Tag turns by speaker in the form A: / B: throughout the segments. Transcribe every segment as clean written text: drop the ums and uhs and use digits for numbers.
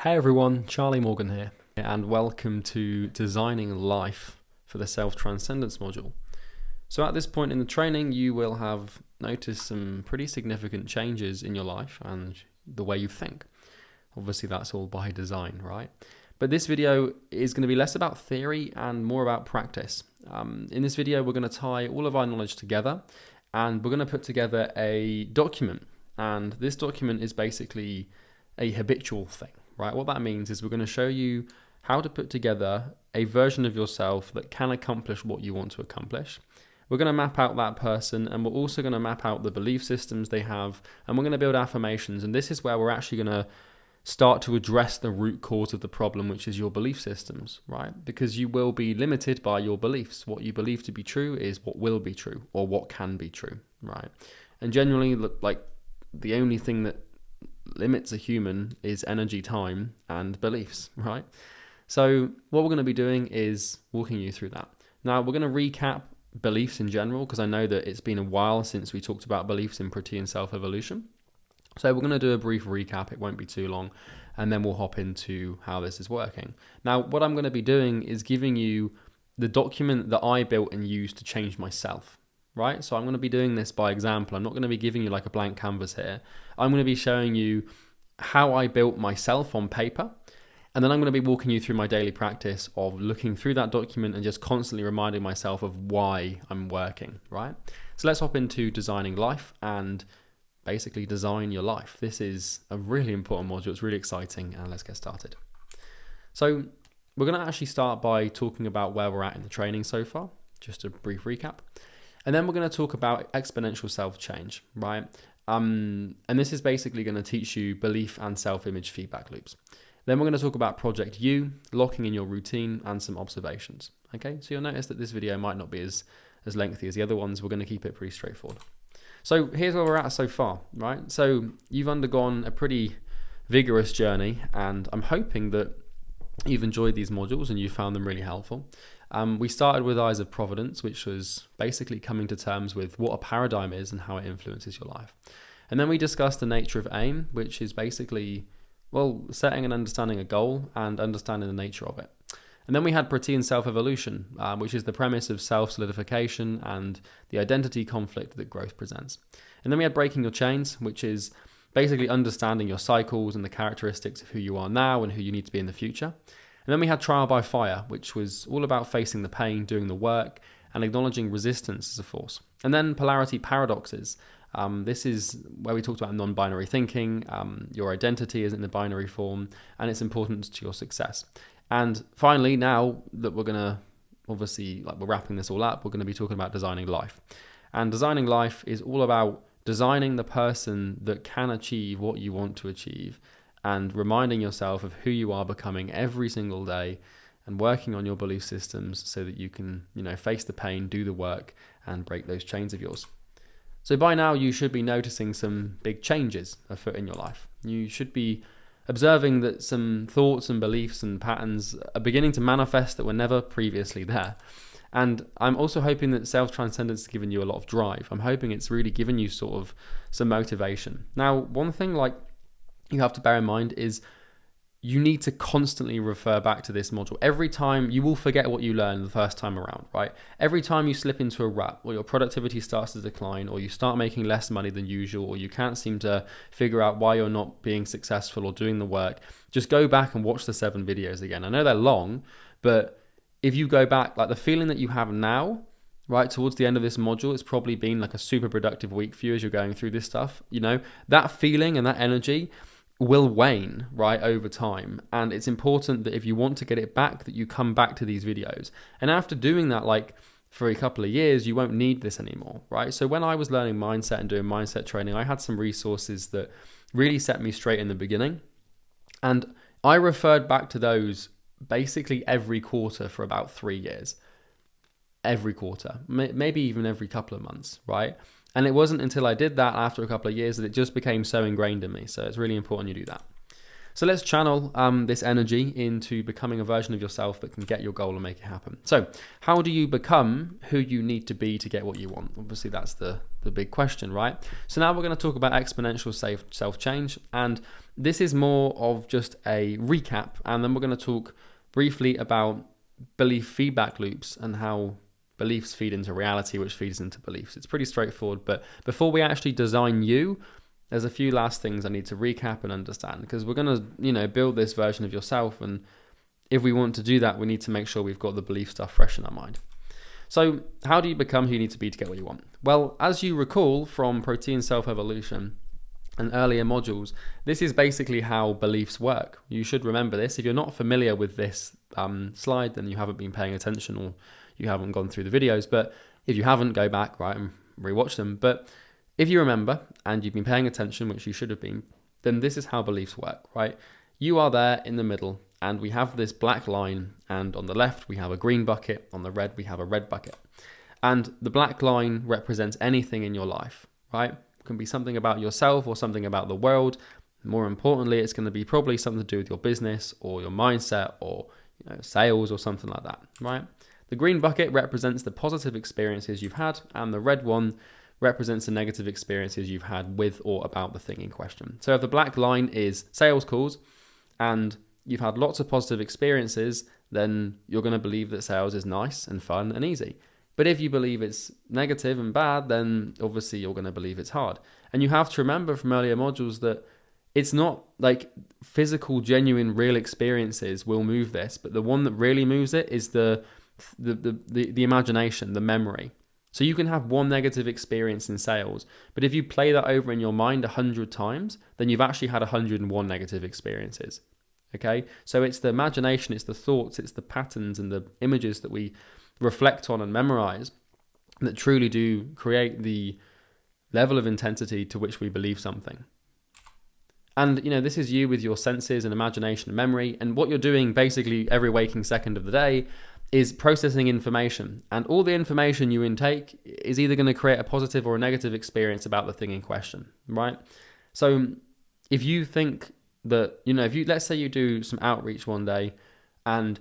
A: Hey everyone, Charlie Morgan here, and welcome to Designing Life for the Self-Transcendence module. So at this point in the training, you will have noticed some pretty significant changes in your life and the way you think. Obviously that's all by design, right? But this video is going to be less about theory and more about practice. In this video, we're going to tie all of our knowledge together and we're going to put together a document. And this document is basically a habitual thing. Right, what that means is we're going to show you how to put together a version of yourself that can accomplish what you want to accomplish. We're going to map out that person, and we're also going to map out the belief systems they have, and we're going to build affirmations. And this is where we're actually going to start to address the root cause of the problem, which is your belief systems, right? Because you will be limited by your beliefs. What you believe to be true is what will be true, or what can be true, right? And generally, like the only thing that limits a human is energy, time, and beliefs, right? So what we're going to be doing is walking you through that. Now, we're going to recap beliefs in general, because I know that it's been a while since we talked about beliefs in Protean self-evolution. So we're going to do a brief recap. It won't be too long, and then we'll hop into how this is working. Now, what I'm going to be doing is giving you the document that I built and used to change myself. Right? So I'm going to be doing this by example. I'm not going to be giving you like a blank canvas here. I'm going to be showing you how I built myself on paper. And then I'm going to be walking you through my daily practice of looking through that document and just constantly reminding myself of why I'm working, right? So let's hop into designing life and basically design your life. This is a really important module. It's really exciting, and let's get started. So we're going to actually start by talking about where we're at in the training so far. Just a brief recap. And then we're going to talk about exponential self-change, right? And this is basically going to teach you belief and self-image feedback loops. Then we're going to talk about Project U, locking in your routine, and some observations. Okay, so you'll notice that this video might not be as lengthy as the other ones. We're going to keep it pretty straightforward. So here's where we're at so far, right? So you've undergone a pretty vigorous journey, and I'm hoping that you've enjoyed these modules and you found them really helpful. We started with Eyes of Providence, which was basically coming to terms with what a paradigm is and how it influences your life. And then we discussed the nature of aim, which is basically, well, setting and understanding a goal and understanding the nature of it. And then we had Protean self-evolution, which is the premise of self-solidification and the identity conflict that growth presents. And then we had Breaking Your Chains, which is basically understanding your cycles and the characteristics of who you are now and who you need to be in the future. And then we had Trial by Fire, which was all about facing the pain, doing the work, and acknowledging resistance as a force. And then Polarity Paradoxes. This is where we talked about non-binary thinking. Your identity is in the binary form, and its importance to your success. And finally, now that we're going to, obviously, like we're wrapping this all up, we're going to be talking about designing life. And designing life is all about designing the person that can achieve what you want to achieve, and reminding yourself of who you are becoming every single day, and working on your belief systems so that you can, face the pain, do the work, and break those chains of yours. So by now you should be noticing some big changes afoot in your life. You should be observing that some thoughts and beliefs and patterns are beginning to manifest that were never previously there. And I'm also hoping that self-transcendence has given you a lot of drive. I'm hoping it's really given you sort of some motivation. Now, one thing you have to bear in mind is you need to constantly refer back to this module. Every time you will forget what you learned the first time around, right? Every time you slip into a rut, or your productivity starts to decline, or you start making less money than usual, or you can't seem to figure out why you're not being successful or doing the work, just go back and watch the 7 videos again. I know they're long, but if you go back, like the feeling that you have now, right, towards the end of this module, it's probably been like a super productive week for you as you're going through this stuff. That feeling and that energy will wane, right, over time. And it's important that if you want to get it back, that you come back to these videos. And after doing that, like for a couple of years, you won't need this anymore, right? So when I was learning mindset and doing mindset training, I had some resources that really set me straight in the beginning. And I referred back to those basically every quarter for about 3 years. Every quarter, maybe even every couple of months, right? And it wasn't until I did that after a couple of years that it just became so ingrained in me. So it's really important you do that. So let's channel this energy into becoming a version of yourself that can get your goal and make it happen. So how do you become who you need to be to get what you want? Obviously, that's the big question, right? So now we're going to talk about exponential self-change. And this is more of just a recap. And then we're going to talk briefly about belief feedback loops and how beliefs feed into reality, which feeds into beliefs. It's pretty straightforward. But before we actually design you, there's a few last things I need to recap and understand, because we're going to, build this version of yourself. And if we want to do that, we need to make sure we've got the belief stuff fresh in our mind. So how do you become who you need to be to get what you want? Well, as you recall from Protein Self-Evolution and earlier modules, this is basically how beliefs work. You should remember this. If you're not familiar with this slide, then you haven't been paying attention or you haven't gone through the videos. But if you haven't, go back, right, and rewatch them. But if you remember and you've been paying attention, which you should have been, then this is how beliefs work, right? You are there in the middle and we have this black line, and on the left we have a green bucket, on the red we have a red bucket. And the black line represents anything in your life, right? It can be something about yourself or something about the world. More importantly, it's going to be probably something to do with your business or your mindset or sales or something like that, right? The green bucket represents the positive experiences you've had, and the red one represents the negative experiences you've had with or about the thing in question. So if the black line is sales calls and you've had lots of positive experiences, then you're going to believe that sales is nice and fun and easy. But if you believe it's negative and bad, then obviously you're going to believe it's hard. And you have to remember from earlier modules that it's not like physical, genuine, real experiences will move this, but the one that really moves it is the imagination, the memory. So you can have one negative experience in sales, but if you play that over in your mind 100 times, then you've actually had 101 negative experiences. Okay? So it's the imagination, it's the thoughts, it's the patterns and the images that we reflect on and memorize that truly do create the level of intensity to which we believe something. And, this is you with your senses and imagination and memory. And what you're doing basically every waking second of the day is processing information. And all the information you intake is either going to create a positive or a negative experience about the thing in question, right? So if you think that, let's say you do some outreach one day and,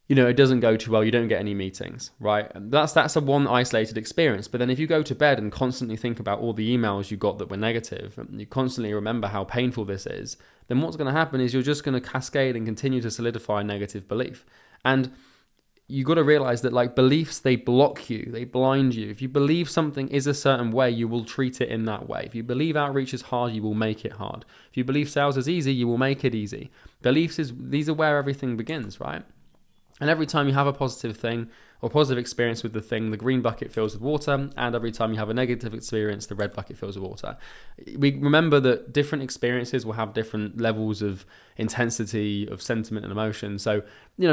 A: it doesn't go too well, you don't get any meetings, right? And that's a one isolated experience. But then if you go to bed and constantly think about all the emails you got that were negative, and you constantly remember how painful this is, then what's going to happen is you're just going to cascade and continue to solidify negative belief. And you got to realize that beliefs, they block you, they blind you. If you believe something is a certain way, you will treat it in that way. If you believe outreach is hard, you will make it hard. If you believe sales is easy, you will make it easy. These are where everything begins, right? And every time you have a positive thing or positive experience with the thing, the green bucket fills with water. And every time you have a negative experience, the red bucket fills with water. We remember that different experiences will have different levels of intensity, of sentiment and emotion. So,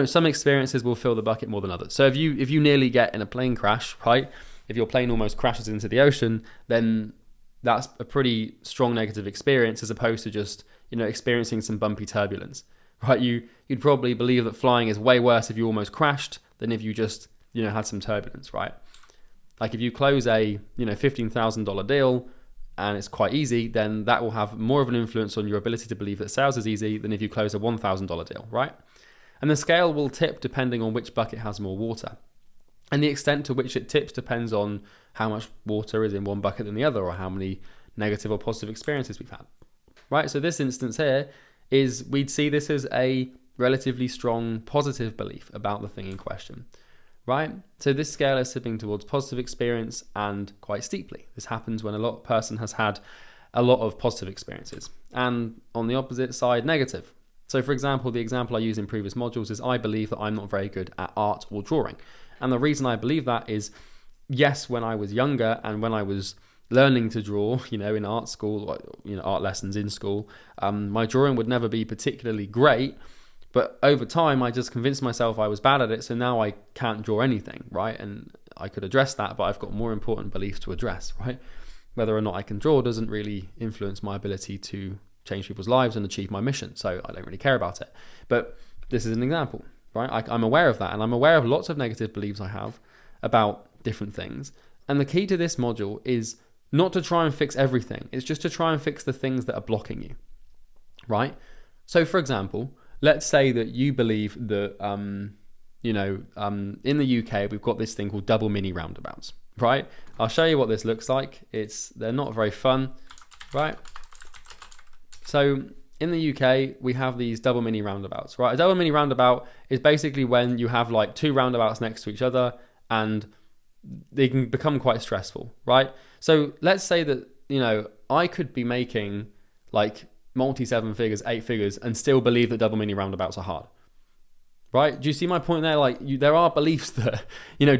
A: some experiences will fill the bucket more than others. So if you nearly get in a plane crash, right? If your plane almost crashes into the ocean, then that's a pretty strong negative experience as opposed to just, experiencing some bumpy turbulence. Right, you'd probably believe that flying is way worse if you almost crashed than if you just, had some turbulence, right? Like if you close a, $15,000 deal and it's quite easy, then that will have more of an influence on your ability to believe that sales is easy than if you close a $1,000 deal, right? And the scale will tip depending on which bucket has more water. And the extent to which it tips depends on how much water is in one bucket than the other, or how many negative or positive experiences we've had, right? So this instance here is we'd see this as a relatively strong positive belief about the thing in question, right? So this scale is tipping towards positive experience and quite steeply. This happens when a person has had a lot of positive experiences, and on the opposite side, negative. So for example, the example I use in previous modules is I believe that I'm not very good at art or drawing. And the reason I believe that is, yes, when I was younger and when I was learning to draw, in art school, art lessons in school, my drawing would never be particularly great. But over time, I just convinced myself I was bad at it. So now I can't draw anything, right? And I could address that, but I've got more important beliefs to address, right? Whether or not I can draw doesn't really influence my ability to change people's lives and achieve my mission. So I don't really care about it. But this is an example, right? I'm aware of that. And I'm aware of lots of negative beliefs I have about different things. And the key to this module is not to try and fix everything. It's just to try and fix the things that are blocking you, right? So for example, let's say that you believe that, in the UK, we've got this thing called double mini roundabouts, right? I'll show you what this looks like. They're not very fun, right? So in the UK, we have these double mini roundabouts, right? A double mini roundabout is basically when you have like two roundabouts next to each other and they can become quite stressful, right? So let's say that, I could be making like multi 7 figures, 8 figures, and still believe that double mini roundabouts are hard, right? Do you see my point there? Like there are beliefs that,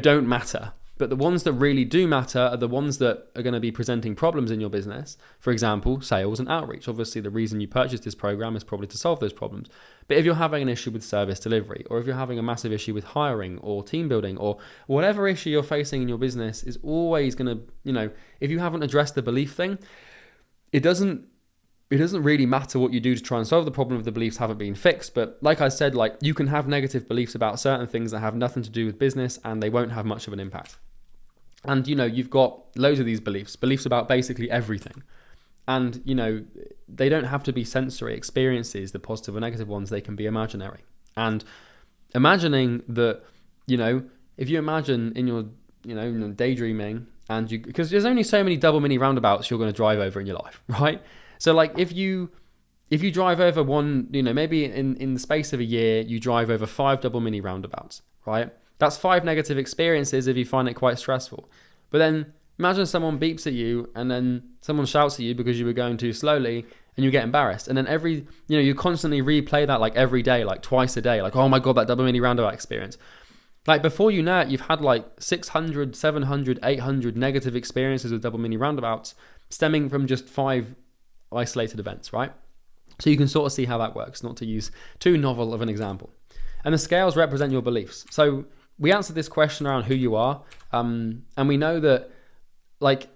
A: don't matter. But the ones that really do matter are the ones that are going to be presenting problems in your business. For example, sales and outreach. Obviously, the reason you purchased this program is probably to solve those problems. But if you're having an issue with service delivery, or if you're having a massive issue with hiring or team building, or whatever issue you're facing in your business is always going to, if you haven't addressed the belief thing, it doesn't really matter what you do to try and solve the problem if the beliefs haven't been fixed. But like I said, like you can have negative beliefs about certain things that have nothing to do with business and they won't have much of an impact. And, you've got loads of these beliefs about basically everything. And, they don't have to be sensory experiences, the positive or negative ones, they can be imaginary. And imagining that, if you imagine in your, daydreaming and because there's only so many double mini roundabouts you're going to drive over in your life, right? So like if you drive over one, maybe in the space of a year, you drive over 5 double mini roundabouts, right? That's 5 negative experiences if you find it quite stressful. But then imagine someone beeps at you and then someone shouts at you because you were going too slowly and you get embarrassed. And then you constantly replay that like every day, like twice a day, like, oh my God, that double mini roundabout experience. Like before you know it, you've had like 600, 700, 800 negative experiences with double mini roundabouts stemming from just 5 isolated events, right? So you can sort of see how that works, not to use too novel of an example. And the scales represent your beliefs. So we answered this question around who you are, and we know that like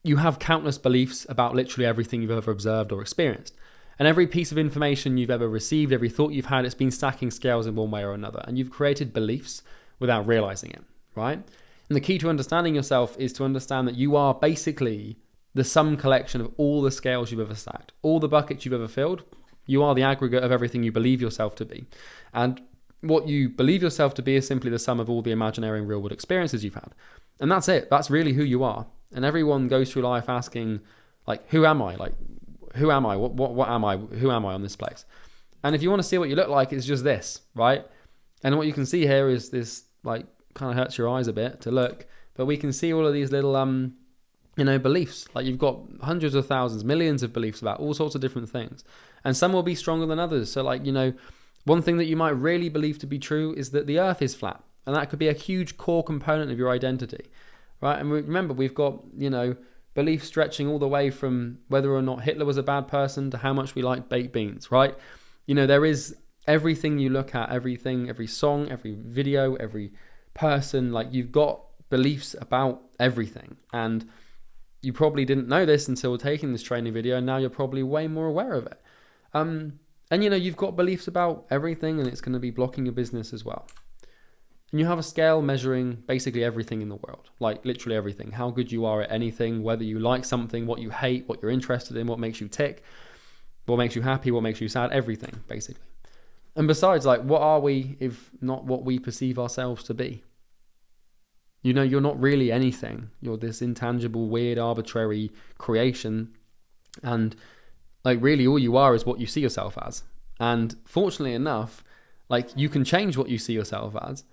A: you have countless beliefs about literally everything you've ever observed or experienced. And every piece of information you've ever received, every thought you've had, it's been stacking scales in one way or another. And you've created beliefs without realizing it, right? And the key to understanding yourself is to understand that you are basically the sum collection of all the scales you've ever stacked, all the buckets you've ever filled. You are the aggregate of everything you believe yourself to be. And what you believe yourself to be is simply the sum of all the imaginary and real world experiences you've had. And that's it. That's really who you are. And everyone goes through life asking, like, who am I? Like, who am I? What am I? Who am I on this place? And if you want to see what you look like, it's just this, right? And what you can see here is this, like, kind of hurts your eyes a bit to look, but we can see all of these little, beliefs. Like you've got hundreds of thousands, millions of beliefs about all sorts of different things. And some will be stronger than others. So like, one thing that you might really believe to be true is that the earth is flat. And that could be a huge core component of your identity, right? And remember, we've got, beliefs stretching all the way from whether or not Hitler was a bad person to how much we like baked beans, right? There is everything you look at, everything, every song, every video, every person, like you've got beliefs about everything. And you probably didn't know this until taking this training video, and now you're probably way more aware of it. And you've got beliefs about everything, and it's going to be blocking your business as well. And you have a scale measuring basically everything in the world, like literally everything. How good you are at anything, whether you like something, what you hate, what you're interested in, what makes you tick, what makes you happy, what makes you sad, everything, basically. And besides, like, what are we if not what we perceive ourselves to be? You're not really anything. You're this intangible, weird, arbitrary creation. And like really all you are is what you see yourself as. And fortunately enough, like you can change what you see yourself as,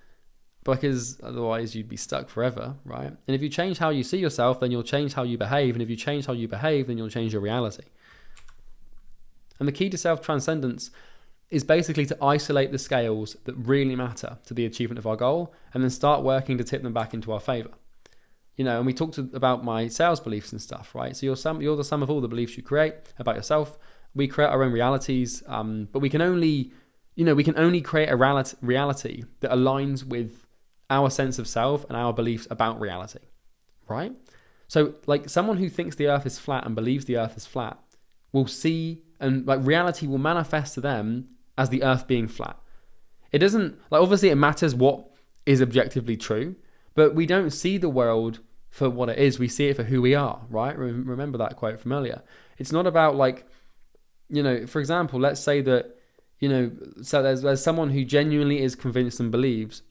A: because otherwise you'd be stuck forever, right? And if you change how you see yourself, then you'll change how you behave. And if you change how you behave, then you'll change your reality. And the key to self-transcendence is basically to isolate the scales that really matter to the achievement of our goal and then start working to tip them back into our favor. And we talked about my sales beliefs and stuff, right? So you're the sum of all the beliefs you create about yourself. We create our own realities, but we can only create a reality that aligns with our sense of self and our beliefs about reality, right? So like someone who thinks the earth is flat and believes the earth is flat will see, and like reality will manifest to them as the earth being flat. It doesn't, like obviously it matters what is objectively true, but we don't see the world for what it is. We see it for who we are, right? Remember that quote from earlier. It's not about like, for example, let's say that So there's someone who genuinely is convinced and believes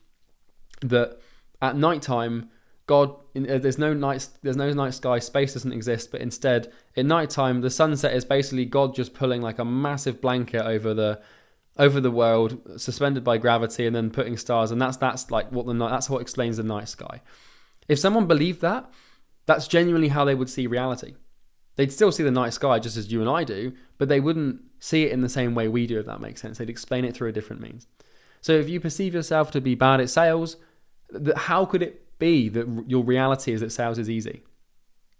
A: that at nighttime, there's no night sky, space doesn't exist, but instead at nighttime the sunset is basically God just pulling like a massive blanket over the world, suspended by gravity, and then putting stars, and that's like that's what explains the night sky. If someone believed that, that's genuinely how they would see reality. They'd still see the night sky just as you and I do, but they wouldn't see it in the same way we do, if that makes sense. They'd explain it through a different means. So if you perceive yourself to be bad at sales, how could it be that your reality is that sales is easy?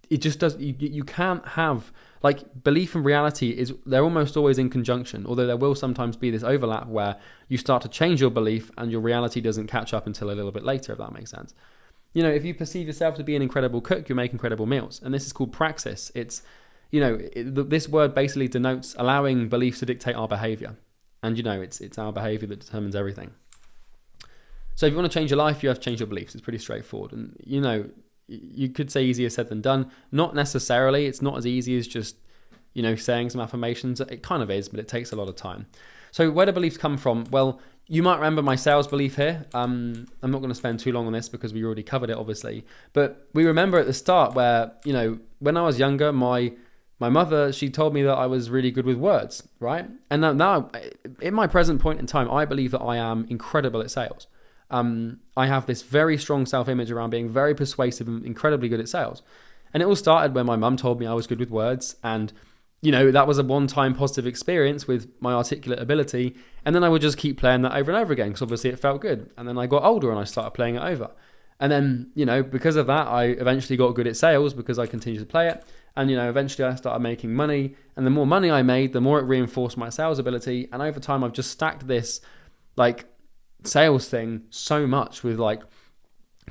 A: It just does. You can't have, like, belief and reality they're almost always in conjunction, although there will sometimes be this overlap where you start to change your belief and your reality doesn't catch up until a little bit later, if that makes sense. If you perceive yourself to be an incredible cook, you make incredible meals, and this is called praxis. It's this word basically denotes allowing beliefs to dictate our behavior, and it's our behavior that determines everything. So if you want to change your life, you have to change your beliefs. It's pretty straightforward. And, you could say easier said than done. Not necessarily. It's not as easy as just, saying some affirmations. It kind of is, but it takes a lot of time. So where do beliefs come from? Well, you might remember my sales belief here. I'm not going to spend too long on this because we already covered it, obviously. But we remember at the start where, when I was younger, my mother, she told me that I was really good with words, right? And now, in my present point in time, I believe that I am incredible at sales. I have this very strong self-image around being very persuasive and incredibly good at sales. And it all started when my mum told me I was good with words. And, that was a one-time positive experience with my articulate ability. And then I would just keep playing that over and over again because obviously it felt good. And then I got older and I started playing it over. And then, because of that, I eventually got good at sales because I continued to play it. And, eventually I started making money. And the more money I made, the more it reinforced my sales ability. And over time, I've just stacked this, sales thing so much with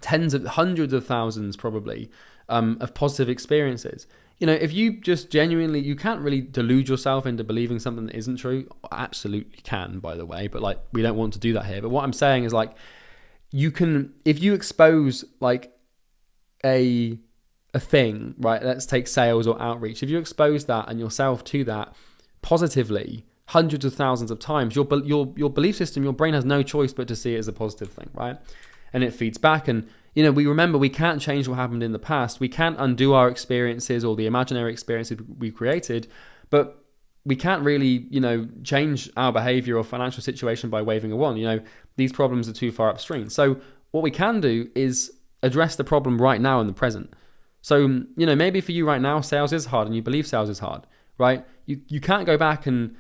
A: hundreds of thousands probably of positive experiences. If you just genuinely, you can't really delude yourself into believing something that isn't true. Absolutely can, by the way, but we don't want to do that here. But what I'm saying is you can, if you expose a thing, right? Let's take sales or outreach. If you expose that and yourself to that positively hundreds of thousands of times, your belief system, your brain has no choice but to see it as a positive thing, right? And it feeds back. And, we remember we can't change what happened in the past. We can't undo our experiences or the imaginary experiences we created, but we can't really, change our behavior or financial situation by waving a wand. These problems are too far upstream. So what we can do is address the problem right now in the present. So, maybe for you right now, sales is hard and you believe sales is hard, right? You can't go back and,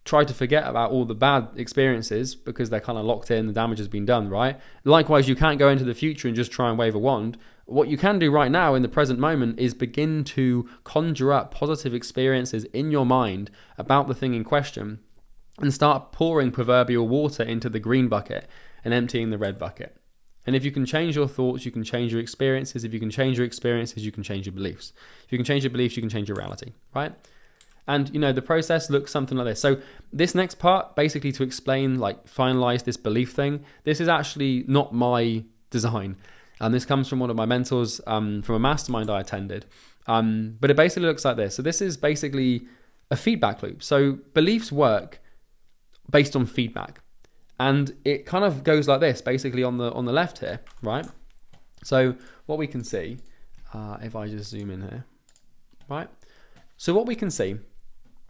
A: try to forget about all the bad experiences because they're kind of locked in, the damage has been done, right? Likewise, you can't go into the future and just try and wave a wand. What you can do right now in the present moment is begin to conjure up positive experiences in your mind about the thing in question and start pouring proverbial water into the green bucket and emptying the red bucket. And if you can change your thoughts, you can change your experiences. If you can change your experiences, you can change your beliefs. If you can change your beliefs, you can change your reality, right? And, the process looks something like this. So this next part, basically to explain, finalize this belief thing, this is actually not my design. And this comes from one of my mentors from a mastermind I attended. But it basically looks like this. So this is basically a feedback loop. So beliefs work based on feedback. And it kind of goes like this, basically on the left here, right? So what we can see, if I just zoom in here, right? So what we can see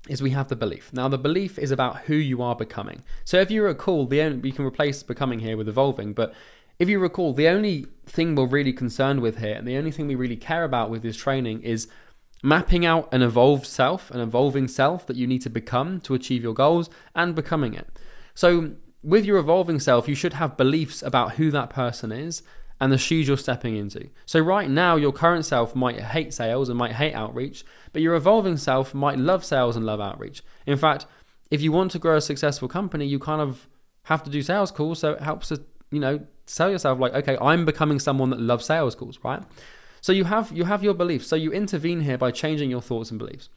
A: is we have the belief. Now the belief is about who you are becoming. So if you recall, we can replace becoming here with evolving, but if you recall, the only thing we're really concerned with here and the only thing we really care about with this training is mapping out an evolved self, an evolving self that you need to become to achieve your goals and becoming it. So with your evolving self, you should have beliefs about who that person is and the shoes you're stepping into. So right now, your current self might hate sales and might hate outreach, but your evolving self might love sales and love outreach. In fact, if you want to grow a successful company, you kind of have to do sales calls. So it helps to, tell yourself okay, I'm becoming someone that loves sales calls, right? So you have your beliefs. So you intervene here by changing your thoughts and beliefs.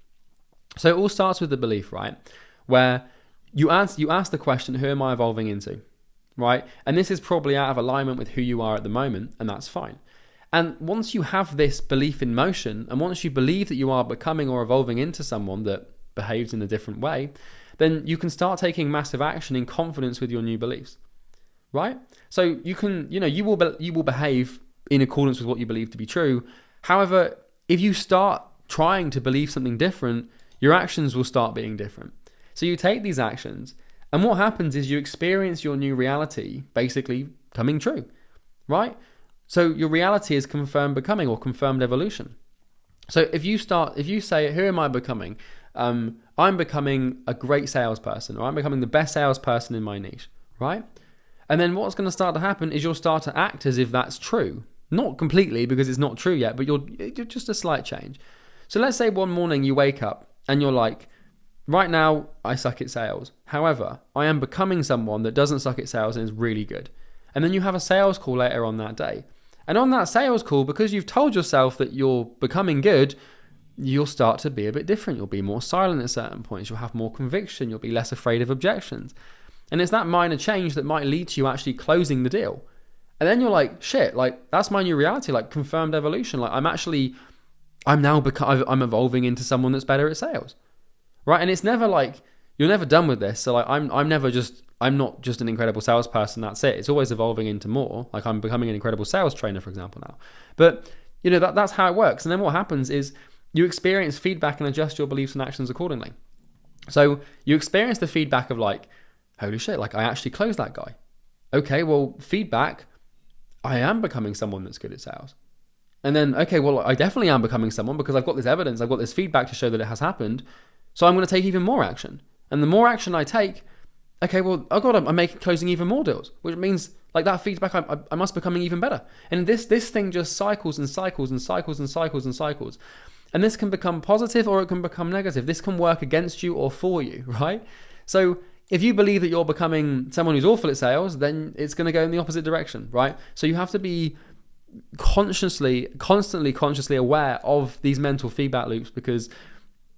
A: So it all starts with the belief, right? Where you ask the question, who am I evolving into? Right? And this is probably out of alignment with who you are at the moment, and that's fine. And once you have this belief in motion, and once you believe that you are becoming or evolving into someone that behaves in a different way, then you can start taking massive action in confidence with your new beliefs, right? So you can, you will behave in accordance with what you believe to be true. However, if you start trying to believe something different, your actions will start being different. So you take these actions, and what happens is you experience your new reality basically coming true, right? So your reality is confirmed becoming or confirmed evolution. So if you say, who am I becoming? I'm becoming a great salesperson, or I'm becoming the best salesperson in my niche, right? And then what's going to start to happen is you'll start to act as if that's true. Not completely, because it's not true yet, but you're just a slight change. So let's say one morning you wake up and you're like, right now I suck at sales. However, I am becoming someone that doesn't suck at sales and is really good. And then you have a sales call later on that day. And on that sales call, because you've told yourself that you're becoming good, you'll start to be a bit different. You'll be more silent at certain points. You'll have more conviction. You'll be less afraid of objections. And it's that minor change that might lead to you actually closing the deal. And then you're like, shit, like that's my new reality, like confirmed evolution. Like I'm evolving into someone that's better at sales, right? And it's never like, you're never done with this. So like I'm not just an incredible salesperson. That's it. It's always evolving into more. Like I'm becoming an incredible sales trainer, for example, now. But that's how it works. And then what happens is you experience feedback and adjust your beliefs and actions accordingly. So you experience the feedback of like, holy shit, like I actually closed that guy. Okay, well, feedback, I am becoming someone that's good at sales. And then, okay, well, I definitely am becoming someone because I've got this evidence, I've got this feedback to show that it has happened. So I'm going to take even more action. And the more action I take, okay, well, I'm closing even more deals, which means like that feedback, I must becoming even better. And this thing just cycles and cycles and cycles and cycles and cycles. And this can become positive or it can become negative. This can work against you or for you, right? So if you believe that you're becoming someone who's awful at sales, then it's going to go in the opposite direction, right? So you have to be constantly consciously aware of these mental feedback loops, because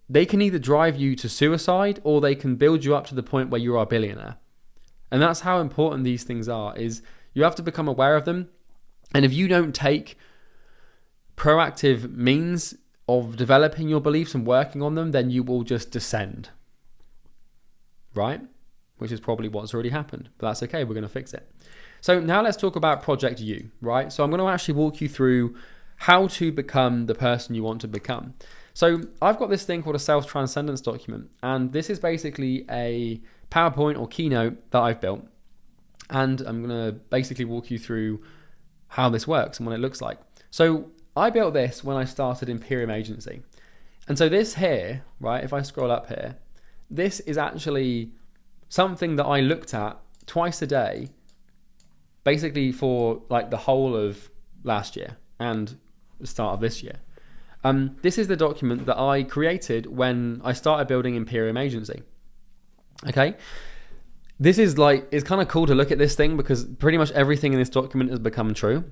A: they can either drive you to suicide or they can build you up to the point where you are a billionaire. And that's how important these things are, is you have to become aware of them. And if you don't take proactive means of developing your beliefs and working on them, then you will just descend, right? Which is probably what's already happened, but that's okay. We're going to fix it. So now let's talk about Project You, right? So I'm going to actually walk you through how to become the person you want to become. So I've got this thing called a self-transcendence document, and this is basically a PowerPoint or keynote that I've built. And I'm going to basically walk you through how this works and what it looks like. So I built this when I started Imperium Agency. And so this here, right, if I scroll up here, this is actually something that I looked at twice a day, basically for like the whole of last year and the start of this year. This is the document that I created when I started building Imperium Agency. Okay. This is like, it's kind of cool to look at this thing because pretty much everything in this document has become true.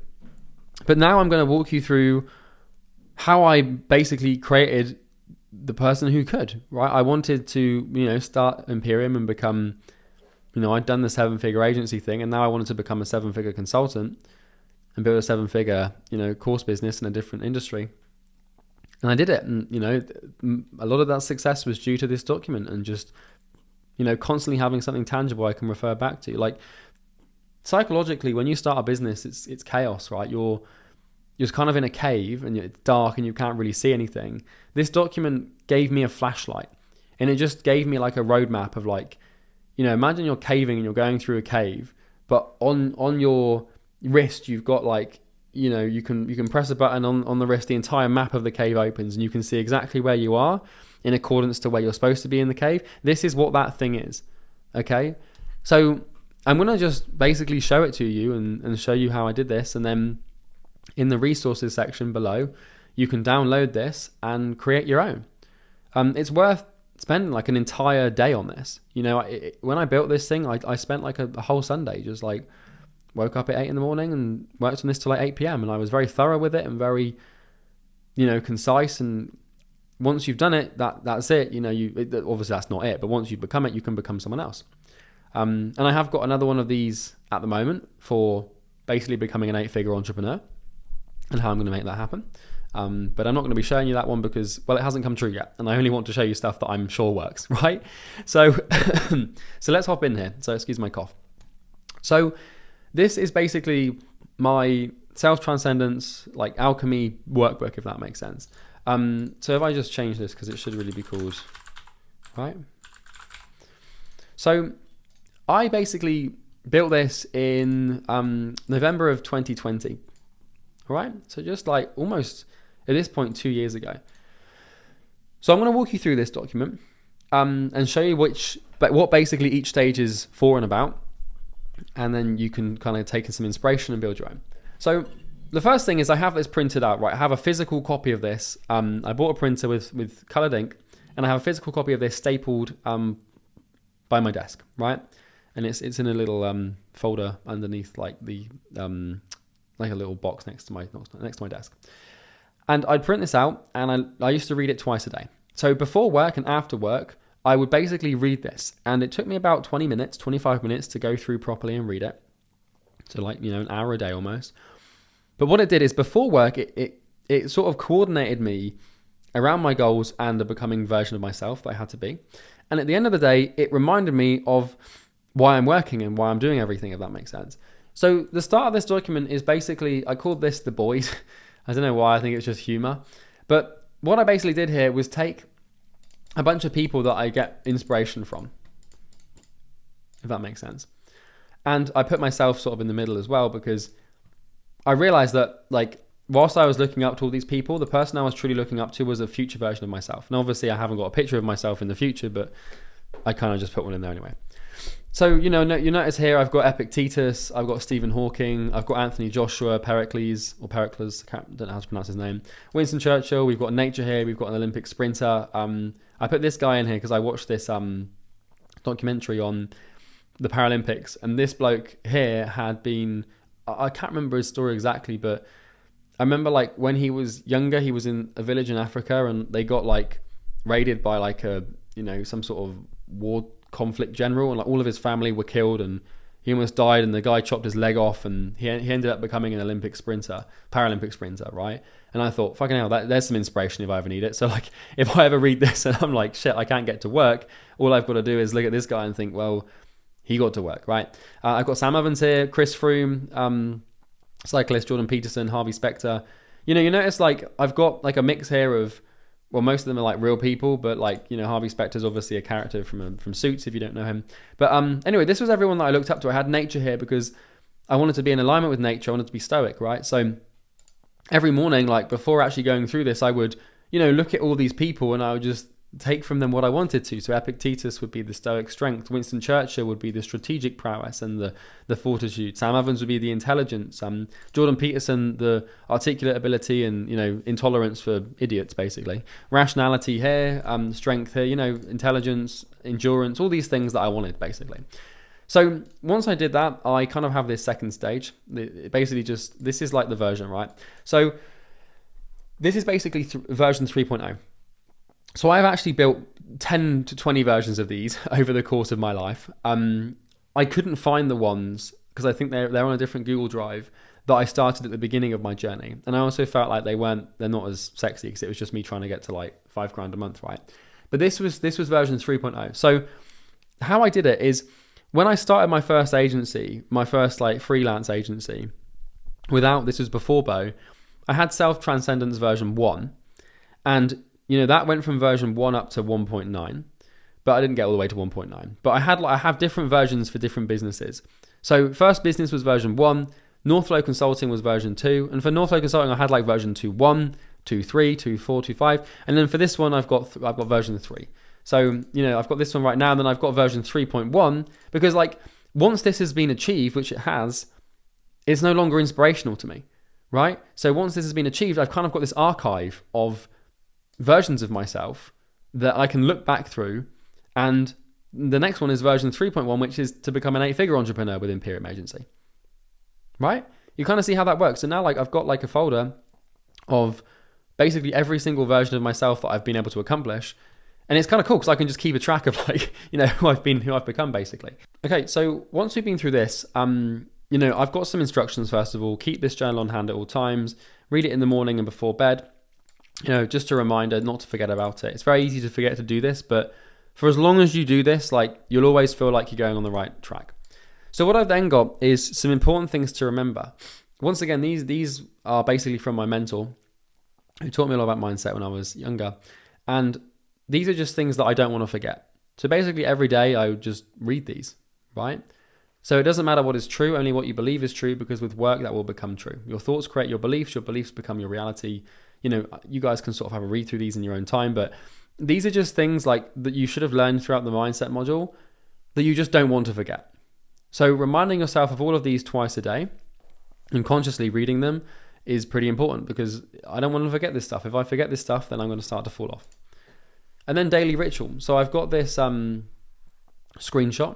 A: But now I'm going to walk you through how I basically created the person who could, right? I wanted to, start Imperium and become, I'd done the 7-figure agency thing, and now I wanted to become a 7-figure consultant and build a 7-figure, course business in a different industry. And I did it. And, a lot of that success was due to this document and just, constantly having something tangible I can refer back to. Like psychologically, when you start a business, it's chaos, right? You're just kind of in a cave and it's dark and you can't really see anything. This document gave me a flashlight, and it just gave me like a roadmap of like, imagine you're caving and you're going through a cave, but on your wrist, you've got like, you can press a button on the wrist, the entire map of the cave opens and you can see exactly where you are in accordance to where you're supposed to be in the cave. This is what that thing is. Okay. So I'm going to just basically show it to you and show you how I did this. And then in the resources section below, you can download this and create your own. It's worth spending like an entire day on this. When I built this thing, I spent like a whole Sunday, just like woke up at 8 a.m. and worked on this till like 8 p.m. And I was very thorough with it and very, concise. And once you've done it, that's it. Obviously that's not it, but once you become it, you can become someone else. And I have got another one of these at the moment for basically becoming an 8-figure entrepreneur and how I'm going to make that happen. But I'm not going to be showing you that one because, well, it hasn't come true yet. And I only want to show you stuff that I'm sure works, right? So, so let's hop in here. So excuse my cough. So this is basically my self-transcendence, like alchemy workbook, if that makes sense. So if I just change this, because it should really be called, right? So I basically built this in November of 2020, all right? So just like almost at this point 2 years ago. So I'm going to walk you through this document and show you what basically each stage is for and about, and then you can kind of take in some inspiration and build your own. So the first thing is I have this printed out, right? I have a physical copy of this. I bought a printer with colored ink, and I have a physical copy of this stapled by my desk, right? And it's in a little folder underneath, like the like a little box next to my desk. And I'd print this out, and I used to read it twice a day. So before work and after work, I would basically read this, and it took me about 20 minutes, 25 minutes to go through properly and read it. So like, an hour a day almost. But what it did is before work, it sort of coordinated me around my goals and the becoming version of myself that I had to be. And at the end of the day, it reminded me of why I'm working and why I'm doing everything, if that makes sense. So the start of this document is basically, I called this the boys. I don't know why, I think it's just humor. But what I basically did here was take a bunch of people that I get inspiration from, if that makes sense. And I put myself sort of in the middle as well, because I realized that, like, whilst I was looking up to all these people, the person I was truly looking up to was a future version of myself. And obviously I haven't got a picture of myself in the future, but I kind of just put one in there anyway. So, you notice here I've got Epictetus, I've got Stephen Hawking, I've got Anthony Joshua, Pericles, I don't know how to pronounce his name, Winston Churchill, we've got nature here, we've got an Olympic sprinter. I put this guy in here because I watched this documentary on the Paralympics, and this bloke here had been, I can't remember his story exactly, but I remember like when he was younger, he was in a village in Africa, and they got like raided by like some sort of war conflict general, and like all of his family were killed, and he almost died, and the guy chopped his leg off, and he ended up becoming an Paralympic sprinter, right? And I thought, fucking hell, there's some inspiration if I ever need it. So like, if I ever read this and I'm like, shit, I can't get to work, all I've got to do is look at this guy and think, well, he got to work, right? I've got Sam Evans here, Chris Froome, cyclist Jordan Peterson, Harvey Specter. You notice like I've got like a mix here of, well, most of them are like real people, but like, Harvey Specter's obviously a character from Suits, if you don't know him. But anyway, this was everyone that I looked up to. I had nature here because I wanted to be in alignment with nature. I wanted to be stoic, right? So every morning, like before actually going through this, I would, look at all these people and I would just take from them what I wanted to. So Epictetus would be the stoic strength. Winston Churchill would be the strategic prowess and the fortitude. Sam Evans would be the intelligence. Jordan Peterson, the articulate ability and, intolerance for idiots, basically. Rationality here, strength here, intelligence, endurance, all these things that I wanted, basically. So once I did that, I kind of have this second stage. It basically this is like the version, right? So this is basically version 3.0. So I've actually built 10 to 20 versions of these over the course of my life. I couldn't find the ones because I think they're on a different Google Drive that I started at the beginning of my journey. And I also felt like they're not as sexy because it was just me trying to get to like $5,000 a month, right? But this was version 3.0. So how I did it is when I started my first agency, my first like freelance agency, this was before Bo, I had Self-Transcendence version 1, and that went from version 1 up to 1.9, but I didn't get all the way to 1.9. But I have different versions for different businesses. So first business was version 1, Northflow Consulting was version 2, and for Northflow Consulting I had like version 2.1, 2.3, 2.4, 2.5, and then for this one I've got version 3. So I've got this one right now, and then I've got version 3.1 because like once this has been achieved, which it has, it's no longer inspirational to me, right? So once this has been achieved, I've kind of got this archive of versions of myself that I can look back through, and the next one is version 3.1, which is to become an 8-figure entrepreneur with Imperium Agency, right? You kind of see how that works. So now like I've got like a folder of basically every single version of myself that I've been able to accomplish, and it's kind of cool because I can just keep a track of like who I've become basically. Okay, so once we've been through this, I've got some instructions. First of all, keep this journal on hand at all times, read it in the morning and before bed. just a reminder not to forget about it. It's very easy to forget to do this, but for as long as you do this, like, you'll always feel like you're going on the right track. So what I've then got is some important things to remember. Once again, these are basically from my mentor, who taught me a lot about mindset when I was younger. And these are just things that I don't want to forget. So basically every day I would just read these, right? So it doesn't matter what is true, only what you believe is true, because with work that will become true. Your thoughts create your beliefs become your reality. You guys can sort of have a read through these in your own time, but these are just things like that you should have learned throughout the mindset module that you just don't want to forget. So reminding yourself of all of these twice a day and consciously reading them is pretty important, because I don't want to forget this stuff. If I forget this stuff, then I'm going to start to fall off. And then daily ritual. So I've got this screenshot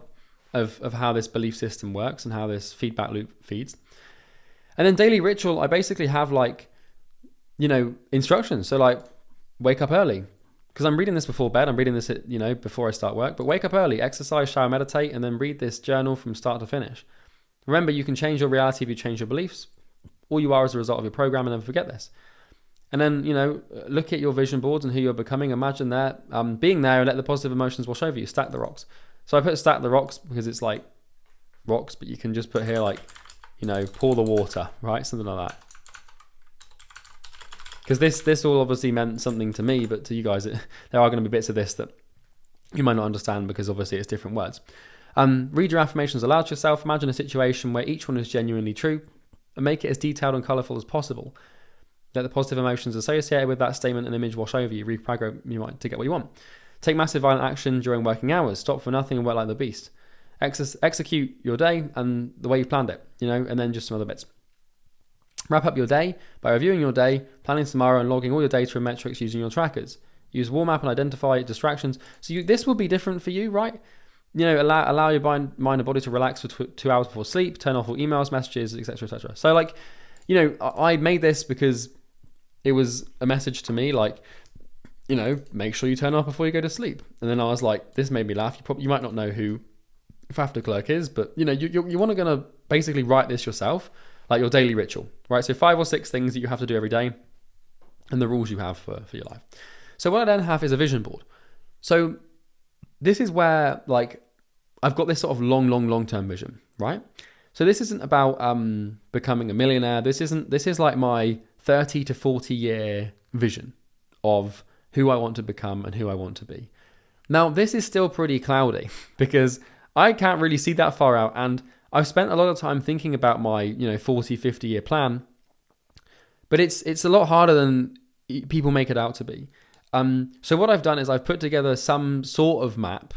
A: of how this belief system works and how this feedback loop feeds. And then daily ritual, I basically have instructions. So like, wake up early, because I'm reading this before bed. I'm reading this, before I start work, but wake up early, exercise, shower, meditate, and then read this journal from start to finish. Remember, you can change your reality if you change your beliefs. All you are is a result of your program, and never forget this. And then, look at your vision boards and who you're becoming. Imagine that being there, and let the positive emotions wash over you. Stack the rocks. So I put stack the rocks because it's like rocks, but you can just put here pour the water, right? Something like that. Because this all obviously meant something to me, but to you guys, there are going to be bits of this that you might not understand, because obviously it's different words. Read your affirmations aloud to yourself. Imagine a situation where each one is genuinely true, and make it as detailed and colourful as possible. Let the positive emotions associated with that statement and image wash over you. Reprogram you mind to get what you want. Take massive violent action during working hours. Stop for nothing and work like the beast. Execute your day and the way you planned it, and then just some other bits. Wrap up your day by reviewing your day, planning tomorrow, and logging all your data and metrics using your trackers. Use warm up and identify distractions. So this will be different for you, right? Allow your mind and body to relax for 2 hours before sleep. Turn off all emails, messages, etc., etc. So I made this because it was a message to me, make sure you turn off before you go to sleep. And then I was like, this made me laugh. You might not know who Faf de Klerk is, but you want to gonna basically write this yourself, like your daily ritual, right? So 5 or 6 things that you have to do every day, and the rules you have for your life. So what I then have is a vision board. So this is where I've got this sort of long-term vision, right? So this isn't about becoming a millionaire. This is like my 30 to 40 year vision of who I want to become and who I want to be. Now, this is still pretty cloudy because I can't really see that far out, and I've spent a lot of time thinking about my 40, 50 year plan, but it's a lot harder than people make it out to be. So what I've done is I've put together some sort of map,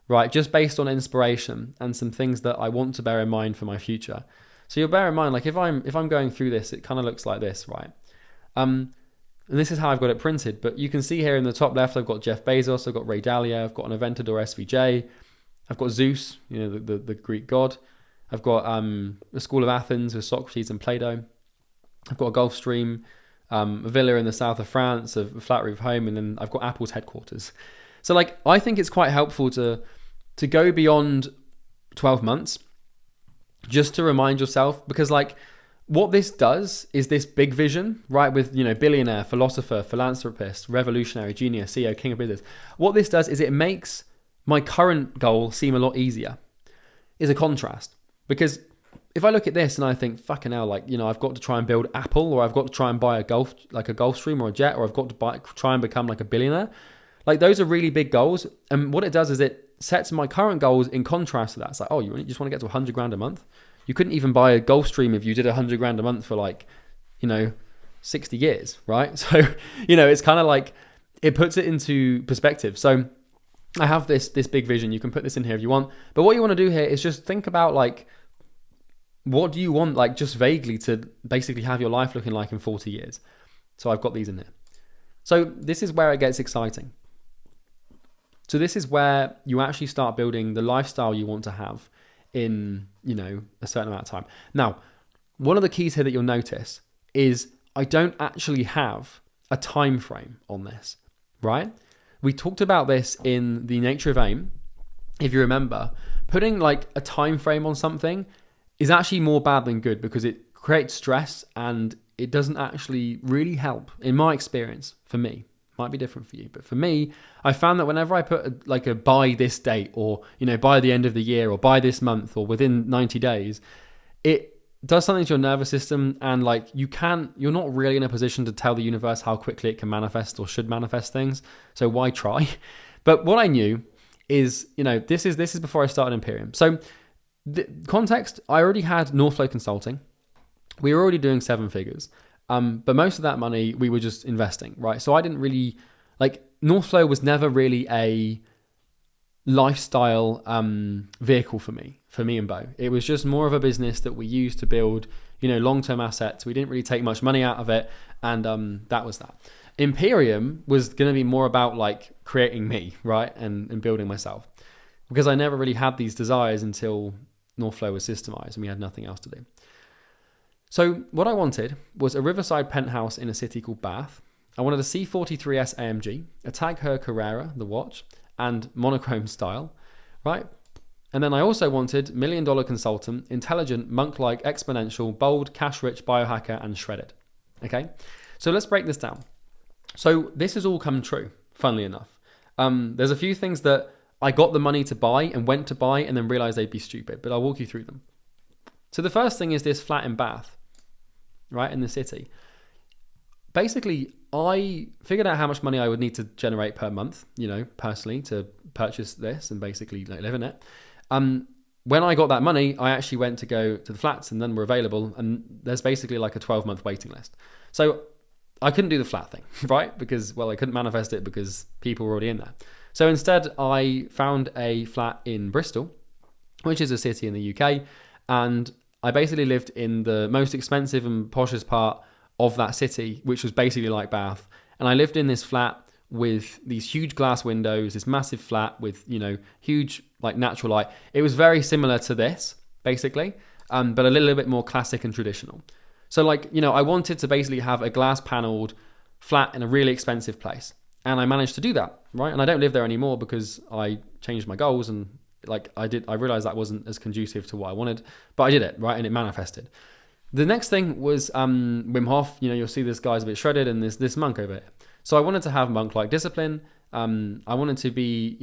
A: right, just based on inspiration and some things that I want to bear in mind for my future. So you'll bear in mind, if I'm going through this, it kind of looks like this, right? And this is how I've got it printed, but you can see here in the top left, I've got Jeff Bezos, I've got Ray Dalio, I've got an Aventador SVJ, I've got Zeus, the Greek god. I've got the School of Athens with Socrates and Plato. I've got a Gulfstream, a villa in the south of France, a flat roof home, and then I've got Apple's headquarters. So I think it's quite helpful to go beyond 12 months just to remind yourself, because what this does is this big vision, right, with billionaire, philosopher, philanthropist, revolutionary, genius, CEO, king of business. What this does is it makes my current goal seem a lot easier. Is a contrast, because if I look at this and I think, fucking hell, I've got to try and build Apple, or I've got to try and buy a Gulfstream or a jet, or I've got to try and become a billionaire. Those are really big goals. And what it does is it sets my current goals in contrast to that. It's like, oh, you just want to get to 100 grand a month? You couldn't even buy a Gulfstream if you did 100 grand a month for 60 years, right? So, it's kind of it puts it into perspective. So I have this big vision. You can put this in here if you want. But what you want to do here is just think about what do you want, just vaguely, to basically have your life looking like in 40 years. So I've got these in here. So this is where it gets exciting. So this is where you actually start building the lifestyle you want to have in, a certain amount of time. Now, one of the keys here that you'll notice is I don't actually have a time frame on this, right? We talked about this in the Nature of Aim. If you remember, putting a time frame on something is actually more bad than good, because it creates stress and it doesn't actually really help, in my experience, for me. Might be different for you, but for me, I found that whenever I put a by this date, or by the end of the year, or by this month, or within 90 days, it does something to your nervous system, and you're not really in a position to tell the universe how quickly it can manifest or should manifest things. So why try? But what I knew is, this is before I started Imperium. So the context, I already had Northflow Consulting. We were already doing 7 figures. But most of that money we were just investing, right? So I didn't really Northflow was never really a lifestyle vehicle for me and Bo. It was just more of a business that we used to build, long-term assets. We didn't really take much money out of it, and that was that. Imperium was going to be more about creating me, right, and building myself, because I never really had these desires until Northflow was systemized and we had nothing else to do. So what I wanted was a riverside penthouse in a city called Bath. I wanted a C43S AMG, a Tag Heuer Carrera, the watch, and monochrome style, right? And then I also wanted $1 million consultant, intelligent, monk-like, exponential, bold, cash-rich, biohacker, and shredded. Okay? So let's break this down. So this has all come true, funnily enough. There's a few things that I got the money to buy and went to buy and then realized they'd be stupid, but I'll walk you through them. So the first thing is this flat in Bath, right, in the city. Basically, I figured out how much money I would need to generate per month, personally, to purchase this and basically live in it. When I got that money, I actually went to go to the flats, and then were available, and there's basically a 12-month waiting list. So I couldn't do the flat thing, right? Because, I couldn't manifest it because people were already in there. So instead, I found a flat in Bristol, which is a city in the UK, and I basically lived in the most expensive and poshest part of that city, which was basically like Bath. And I lived in this flat with these huge glass windows, this massive flat with, huge natural light. It was very similar to this, basically, but a little bit more classic and traditional. So I wanted to basically have a glass paneled flat in a really expensive place. And I managed to do that, right? And I don't live there anymore because I changed my goals, and I realized that wasn't as conducive to what I wanted, but I did it, right? And it manifested. The next thing was Wim Hof. You'll see this guy's a bit shredded, and there's this monk over here. So I wanted to have monk-like discipline. I wanted to be,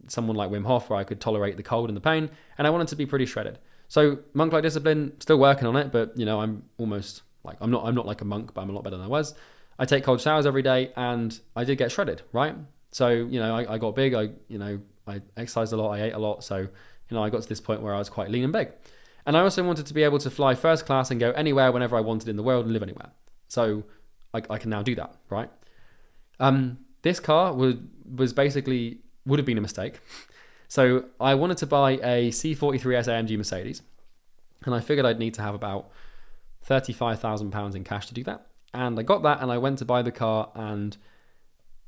A: someone like Wim Hof, where I could tolerate the cold and the pain, and I wanted to be pretty shredded. So monk-like discipline, still working on it, but I'm almost I'm not like a monk, but I'm a lot better than I was. I take cold showers every day, and I did get shredded, right? So I got big. I exercised a lot, I ate a lot, so I got to this point where I was quite lean and big. And I also wanted to be able to fly first class and go anywhere whenever I wanted in the world and live anywhere. So I can now do that, right? This car was basically would have been a mistake. So I wanted to buy a C43S AMG Mercedes, and I figured I'd need to have about £35,000 in cash to do that. And I got that, and I went to buy the car, and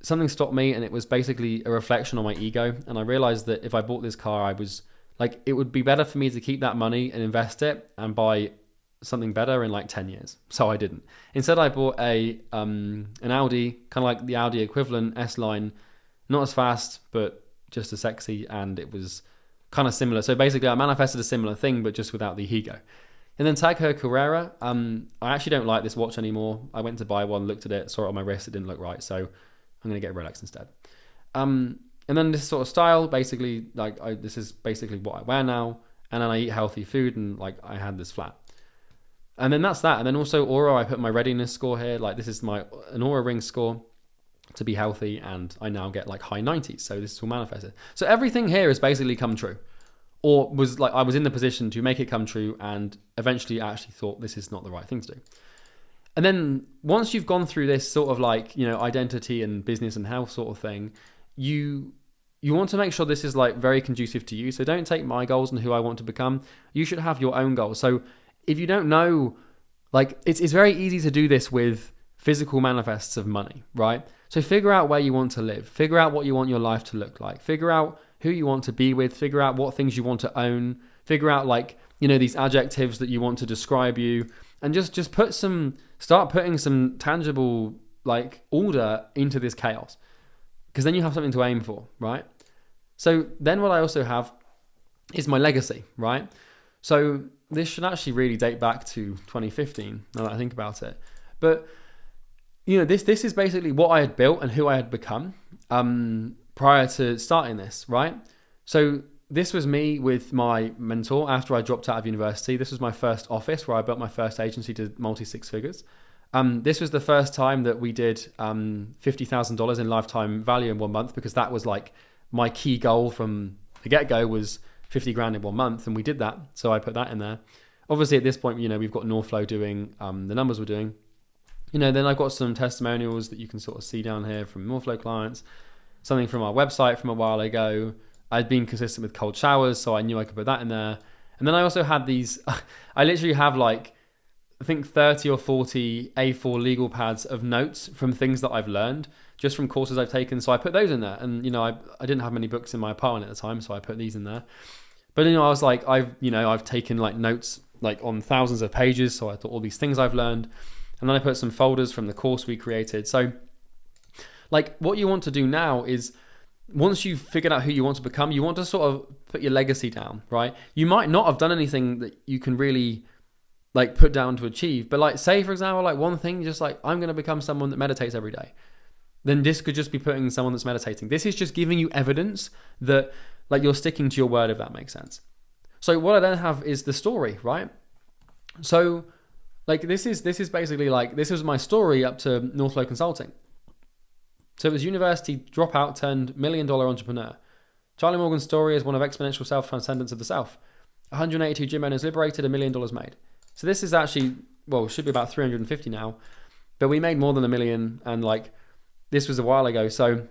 A: something stopped me, and it was basically a reflection on my ego. And I realized that if I bought this car, I was it would be better for me to keep that money and invest it and buy something better in 10 years. So I didn't. Instead, I bought an Audi, kind of like the Audi equivalent S-Line, not as fast, but just as sexy, and it was kind of similar. So basically, I manifested a similar thing, but just without the ego. And then Tag Heuer Carrera, I actually don't like this watch anymore. I went to buy one, looked at it, saw it on my wrist, it didn't look right, so I'm going to get a Rolex instead. And then this sort of style, basically, this is basically what I wear now, and then I eat healthy food, and I had this flat. And then that's that. And then also Aura, I put my readiness score here. This is an Aura ring score to be healthy, and I now get high 90s. So this is all manifested. So everything here has basically come true, or was I was in the position to make it come true, and eventually I actually thought this is not the right thing to do. And then once you've gone through this sort of identity and business and health sort of thing, you want to make sure this is very conducive to you. So don't take my goals and who I want to become. You should have your own goals. So if you don't know, it's very easy to do this with physical manifests of money, right? So figure out where you want to live. Figure out what you want your life to look like. Figure out who you want to be with. Figure out what things you want to own. Figure out these adjectives that you want to describe you, and just start putting some tangible order into this chaos, because then you have something to aim for, right? So then what I also have is my legacy, right? So this should actually really date back to 2015, now that I think about it. But this is basically what I had built and who I had become prior to starting this, right? So this was me with my mentor after I dropped out of university. This was my first office where I built my first agency to multi-six figures. This was the first time that we did $50,000 in lifetime value in 1 month, because that was like my key goal from the get-go was 50 grand in 1 month, and we did that. So I put that in there. Obviously at this point, we've got Northflow doing the numbers we're doing. Then I've got some testimonials that you can sort of see down here from Northflow clients, something from our website from a while ago. I'd been consistent with cold showers, so I knew I could put that in there. And then I also had these, I literally have like, I think 30 or 40 A4 legal pads of notes from things that I've learned just from courses I've taken. So I put those in there. And, I didn't have many books in my apartment at the time, so I put these in there. But, I was like, I've taken like notes like on thousands of pages. So I thought all these things I've learned. And then I put some folders from the course we created. So like what you want to do now is, once you've figured out who you want to become, you want to sort of put your legacy down, right? You might not have done anything that you can really like put down to achieve, but like say for example, like one thing, just like I'm going to become someone that meditates every day. Then this could just be putting someone that's meditating. This is just giving you evidence that like you're sticking to your word, if that makes sense. So what I then have is the story, right? So like this is basically like, this was my story up to Northflow Consulting. So it was university dropout turned $1 million entrepreneur. Charlie Morgan's story is one of exponential self-transcendence of the self. 182 gym owners liberated, $1 million made. So this is actually, it should be about 350 now, but we made more than $1 million, and like, this was a while ago. So,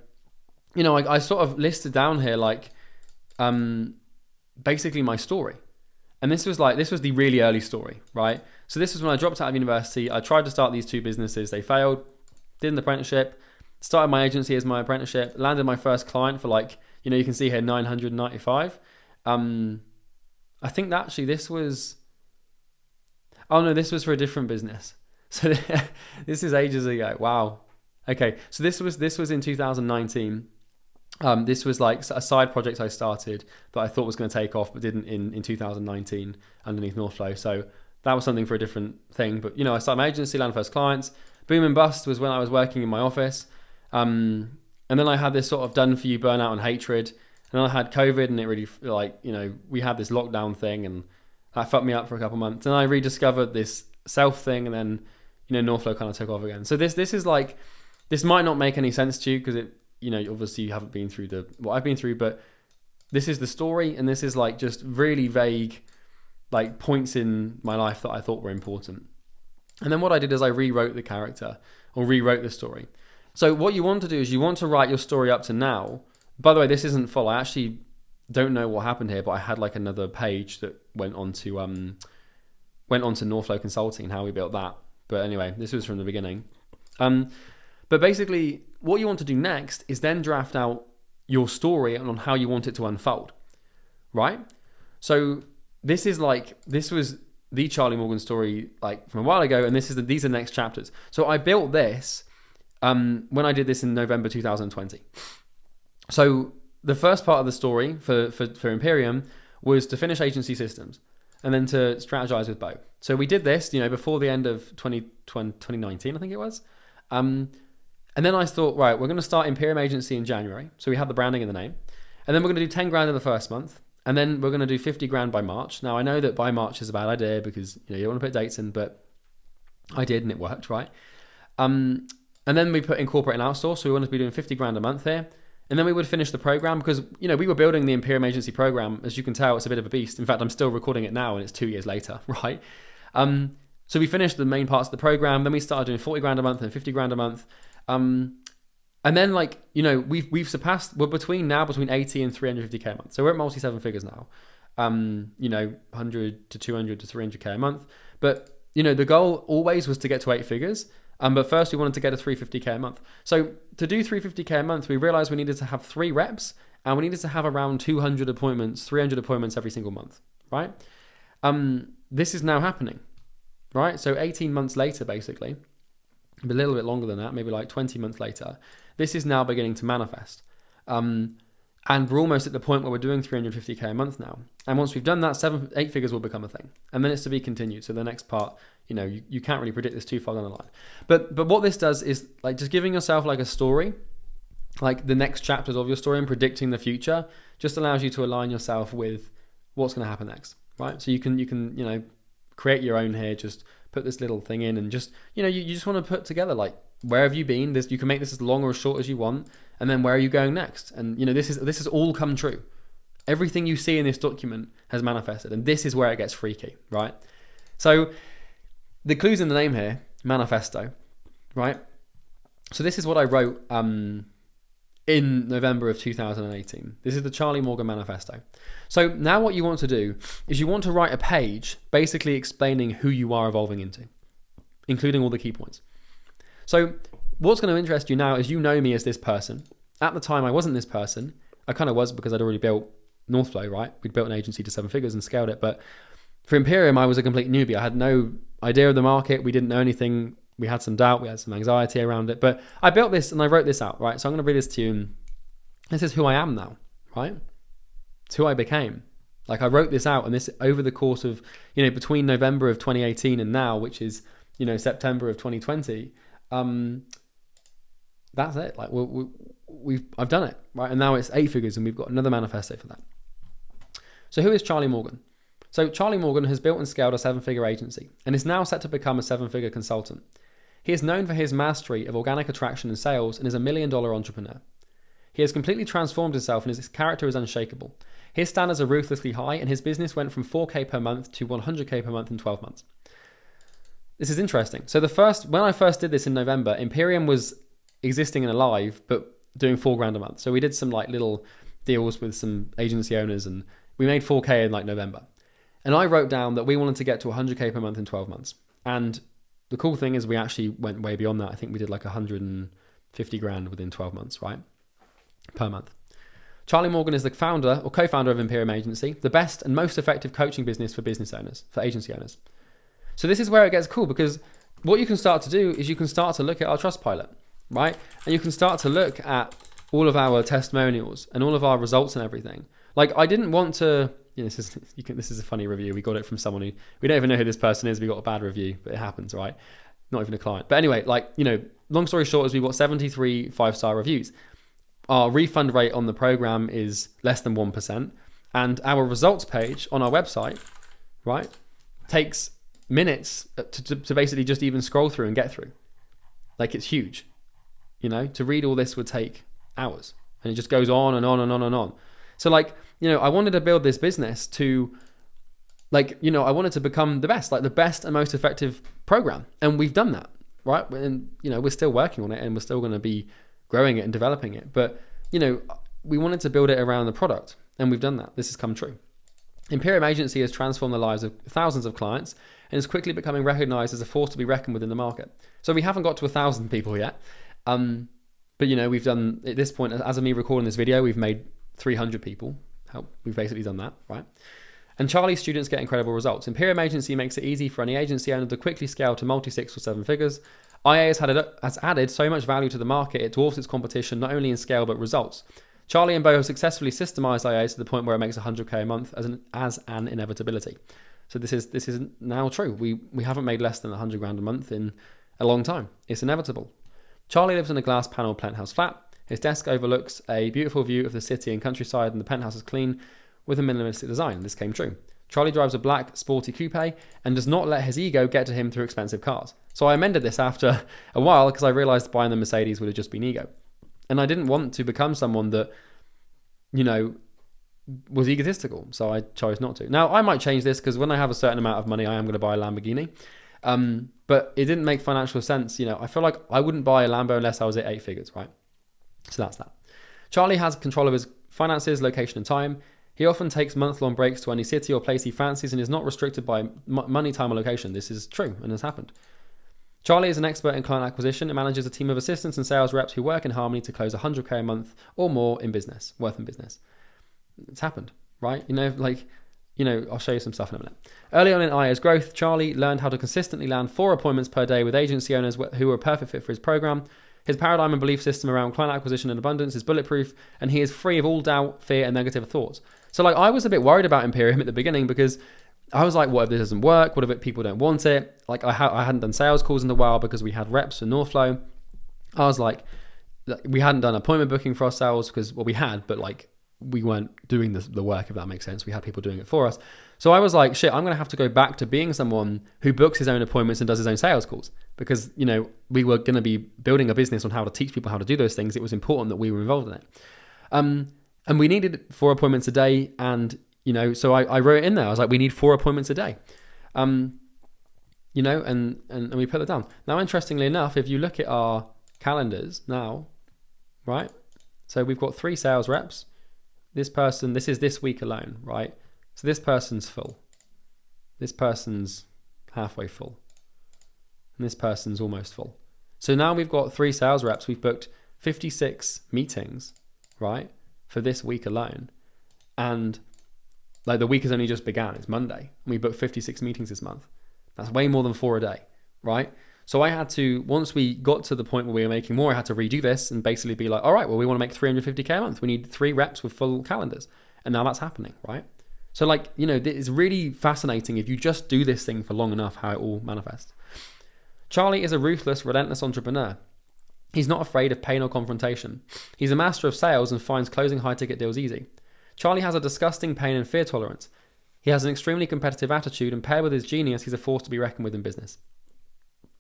A: I sort of listed down here, like, basically my story. And this was the really early story, right? So this was when I dropped out of university. I tried to start these two businesses. They failed, did an apprenticeship, started my agency as my apprenticeship, landed my first client for like, you can see here, 995. I think that actually this was for a different business. So this is ages ago. Wow. Okay. So this was in 2019. This was like a side project I started that I thought was going to take off, but didn't in 2019 underneath Northflow. So that was something for a different thing. But, I started my agency, landed first clients. Boom and bust was when I was working in my office. And then I had this sort of done for you burnout and hatred. And then I had COVID, and it really we had this lockdown thing, and that fucked me up for a couple of months. And I rediscovered this self thing, and then, Northflow kind of took off again. So this is like, this might not make any sense to you because it, obviously you haven't been through what I've been through, but this is the story. And this is like just really vague, like points in my life that I thought were important. And then what I did is I rewrote the character, or rewrote the story. So what you want to do is you want to write your story up to now. By the way, this isn't full. I actually don't know what happened here, but I had like another page that went on to Northflow Consulting and how we built that. But anyway, this was from the beginning. But basically, what you want to do next is then draft out your story on how you want it to unfold, right? So this was the Charlie Morgan story like from a while ago, and these are the next chapters. So I built this when I did this in November 2020. So the first part of the story for Imperium was to finish agency systems and then to strategize with Bo. So we did this, before the end of 2019, I think it was. And then I thought, right, we're going to start Imperium Agency in January. So we had the branding and the name. And then we're going to do 10 grand in the first month. And then we're going to do 50 grand by March. Now, I know that by March is a bad idea because you don't want to put dates in, but I did and it worked, right? And then we put in corporate and outsource. So we wanted to be doing 50 grand a month here. And then we would finish the program because, we were building the Imperium Agency program. As you can tell, it's a bit of a beast. In fact, I'm still recording it now and it's 2 years later, right? So we finished the main parts of the program. Then we started doing 40 grand a month and 50 grand a month. And then we've surpassed, we're between 80 and 350k a month. So we're at multi seven figures now, 100 to 200 to 300k a month. But, the goal always was to get to 8 figures. But first we wanted to get to 350k a month. So to do 350k a month, we realized we needed to have 3 reps and we needed to have around 200 appointments, 300 appointments every single month, right? This is now happening, right? So 18 months later, basically, a little bit longer than that, maybe like 20 months later, this is now beginning to manifest. And And we're almost at the point where we're doing 350K a month now. And once we've done that, 8 figures will become a thing. And then it's to be continued. So the next part, you can't really predict this too far down the line. But what this does is like just giving yourself like a story, like the next chapters of your story and predicting the future, just allows you to align yourself with what's going to happen next, right? So you can create your own here, just put this little thing in and just, you just want to put together like, where have you been? You can make this as long or as short as you want. And then where are you going next? And this has all come true. Everything you see in this document has manifested. And this is where it gets freaky, right? So the clue's in the name here, manifesto, right? So this is what I wrote in November of 2018. This is the Charlie Morgan Manifesto. So now what you want to do is you want to write a page basically explaining who you are evolving into, including all the key points. So what's going to interest you now is me as this person. At the time, I wasn't this person. I kind of was because I'd already built Northflow, right? We'd built an agency to 7 figures and scaled it. But for Imperium, I was a complete newbie. I had no idea of the market. We didn't know anything. We had some doubt. We had some anxiety around it. But I built this and I wrote this out, right? So I'm going to read this to you. And this is who I am now, right? It's who I became. Like I wrote this out, and this over the course of, between November of 2018 and now, which is, September of 2020. That's it. Like I've done it, right? And now it's 8 figures, and we've got another manifesto for that. So who is Charlie Morgan? So Charlie Morgan has built and scaled a 7-figure agency and is now set to become a 7-figure consultant. He is known for his mastery of organic attraction and sales and is a $1 million entrepreneur. He has completely transformed himself and his character is unshakable. His standards are ruthlessly high and his business went from 4K per month to 100K per month in 12 months. This is interesting. So when I first did this in November, Imperium was existing and alive, but doing $4,000 a month. So we did some like little deals with some agency owners and we made 4K in like November. And I wrote down that we wanted to get to 100K per month in 12 months. And the cool thing is we actually went way beyond that. I think we did like 150 grand within 12 months, right? Per month. Charlie Morgan is the founder or co-founder of Imperium Agency, the best and most effective coaching business for business owners, for agency owners. So this is where it gets cool, because what you can start to do is you can start to look at our Trustpilot, right? And you can start to look at all of our testimonials and all of our results and everything. Like I didn't want to, this is a funny review. We got it from someone we don't even know who this person is. We got a bad review, but it happens, right? Not even a client. But anyway, long story short is we've got 73 5-star reviews. Our refund rate on the program is less than 1%. And our results page on our website, right, takes minutes to basically just even scroll through and get through. Like it's huge. To read all this would take hours. And it just goes on and on and on and on. So I wanted to build this business to I wanted to become the best, like the best and most effective program. And we've done that, right? And, we're still working on it and we're still going to be growing it and developing it. But, we wanted to build it around the product and we've done that. This has come true. Imperium Agency has transformed the lives of thousands of clients and is quickly becoming recognized as a force to be reckoned with in the market. So we haven't got to 1,000 people yet. But, we've done, at this point, as of me recording this video, we've made 300 people. We've basically done that, right? And Charlie's students get incredible results. Imperium Agency makes it easy for any agency owner to quickly scale to multi-6 or 7 figures. IA has added so much value to the market, it dwarfs its competition not only in scale but results. Charlie and Bo have successfully systemized IA to the point where it makes 100K a month as an inevitability. So this is now true. We haven't made less than 100 grand a month in a long time. It's inevitable. Charlie lives in a glass panel penthouse flat. His desk overlooks a beautiful view of the city and countryside, and the penthouse is clean with a minimalistic design. This came true. Charlie drives a black, sporty coupe and does not let his ego get to him through expensive cars. So I amended this after a while because I realized buying the Mercedes would have just been ego. And I didn't want to become someone that, was egotistical. So I chose not to. Now, I might change this because when I have a certain amount of money, I am going to buy a Lamborghini. But it didn't make financial sense. I feel like I wouldn't buy a Lambo unless I was at 8 figures, right? So that's that. Charlie has control of his finances, location and time. He often takes month-long breaks to any city or place he fancies and is not restricted by money, time or location. This is true and has happened. Charlie is an expert in client acquisition and manages a team of assistants and sales reps who work in harmony to close 100K a month or more in business. It's happened, right? I'll show you some stuff in a minute. Early on in IA's growth, Charlie learned how to consistently land 4 appointments per day with agency owners who were a perfect fit for his program. His paradigm and belief system around client acquisition and abundance is bulletproof, and he is free of all doubt, fear, and negative thoughts. So like, I was a bit worried about Imperium at the beginning because I was like, what if this doesn't work? What if people don't want it? Like I hadn't done sales calls in a while because we had reps for Northflow. I was like, we hadn't done appointment booking for ourselves because, well, we had, but like we weren't doing the work, if that makes sense. We had people doing it for us. So I was like, shit, I'm going to have to go back to being someone who books his own appointments and does his own sales calls, because, you know, we were going to be building a business on how to teach people how to do those things. It was important that we were involved in it. And we needed 4 appointments a day. And, you know, so I wrote it in there. I was like, we need 4 appointments a day. You know, and we put it down. Now, interestingly enough, if you look at our calendars now, right? So we've got 3 sales reps. This person, this is this week alone, right? So this person's full. This person's halfway full. And this person's almost full. So now we've got 3 sales reps. We've booked 56 meetings, right? For this week alone. And like the week has only just begun. It's Monday. And we booked 56 meetings this month. That's way more than 4 a day, right? So I had to, once we got to the point where we were making more, I had to redo this and basically be like, all right, well, we want to make 350K a month. We need 3 reps with full calendars. And now that's happening, right? So like, you know, it's really fascinating if you just do this thing for long enough, how it all manifests. Charlie is a ruthless, relentless entrepreneur. He's not afraid of pain or confrontation. He's a master of sales and finds closing high-ticket deals easy. Charlie has a disgusting pain and fear tolerance. He has an extremely competitive attitude, and paired with his genius, he's a force to be reckoned with in business.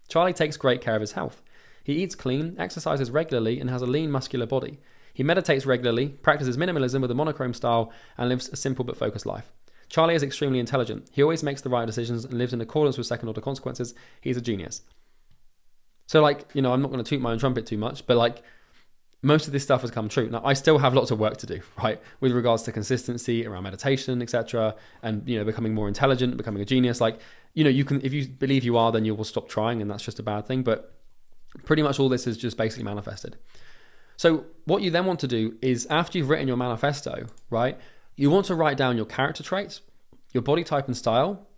A: Charlie takes great care of his health. He eats clean, exercises regularly, and has a lean, muscular body. He meditates regularly, practices minimalism with a monochrome style, and lives a simple but focused life. Charlie is extremely intelligent. He always makes the right decisions and lives in accordance with second-order consequences. He's a genius. So, like, you know, I'm not going to toot my own trumpet too much, but, like, most of this stuff has come true. Now, I still have lots of work to do, right? With regards to consistency around meditation, etc., and, you know, becoming more intelligent, becoming a genius. Like, you know, you can, if you believe you are, then you will stop trying, and that's just a bad thing. But pretty much all this is just basically manifested. So what you then want to do is, after you've written your manifesto, right, you want to write down your character traits, your body type and style,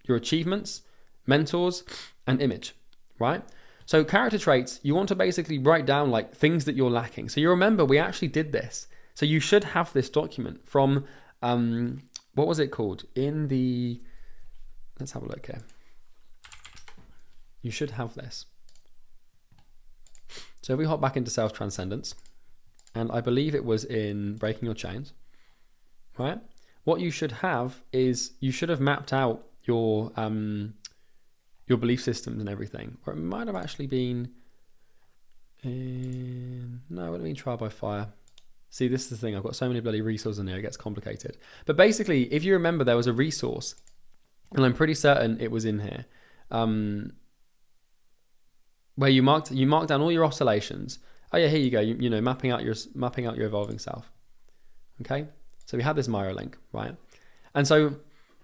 A: your achievements, mentors, and image, right? So character traits, you want to basically write down like things that you're lacking. So you remember we actually did this. So you should have this document from, what was it called? Let's have a look here. You should have this. So if we hop back into Self-Transcendence, and I believe it was in Breaking Your Chains, right? What you should have is, you should have mapped out your belief systems and everything. Or it might have actually been no, it would have been Trial by Fire. See, this is the thing. I've got so many bloody resources in there, it gets complicated. But basically, if you remember, there was a resource, and I'm pretty certain it was in here, where you marked down all your oscillations. Oh yeah, here you go. You know, mapping out your evolving self. Okay, so we had this Miro link, right? And so,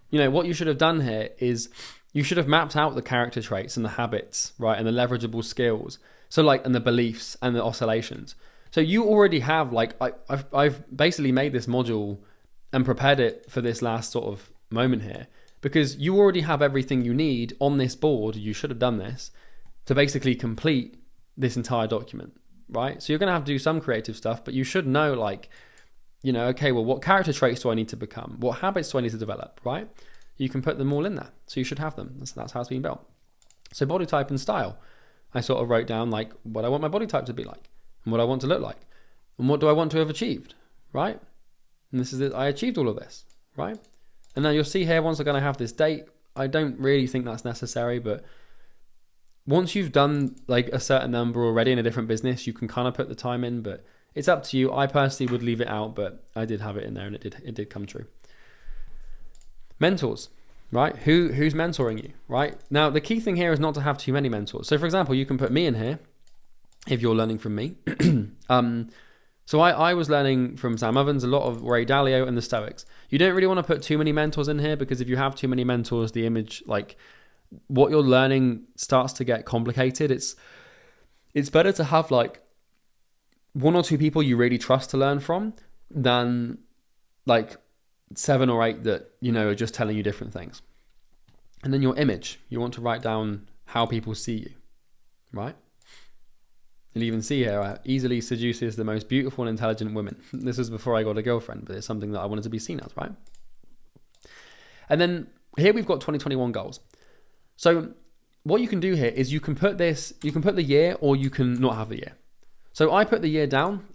A: you know, what you should have done here is, you should have mapped out the character traits and the habits, right, and the leverageable skills. So like, and the beliefs and the oscillations. So you already have, like, I've basically made this module and prepared it for this last sort of moment here, because you already have everything you need on this board. You should have done this to basically complete this entire document, right? So you're going to have to do some creative stuff, but you should know, like, you know, okay, well, what character traits do I need to become? What habits do I need to develop, right? You can put them all in there. So you should have them. That's how it's been built. So body type and style. I sort of wrote down like what I want my body type to be like, and what I want to look like, and what do I want to have achieved, right? And this is it. I achieved all of this, right? And now you'll see here, once I'm going to have this date, I don't really think that's necessary, but once you've done like a certain number already in a different business, you can kind of put the time in, but it's up to you. I personally would leave it out, but I did have it in there, and it did come true. Mentors, right? Who's mentoring you, right? Now, the key thing here is not to have too many mentors. So, for example, you can put me in here if you're learning from me. So I was learning from Sam Ovens, a lot of Ray Dalio and the Stoics. You don't really want to put too many mentors in here, because if you have too many mentors, the image, like what you're learning starts to get complicated. It's better to have like 1 or 2 people you really trust to learn from than like 7 or 8 that, you know, are just telling you different things. And then your image, you want to write down how people see you, right? You'll even see here, easily seduces the most beautiful and intelligent women. This was before I got a girlfriend, but it's something that I wanted to be seen as, right? And then here we've got 2021 goals. So what you can do here is you can put the year, or you can not have the year. So I put the year down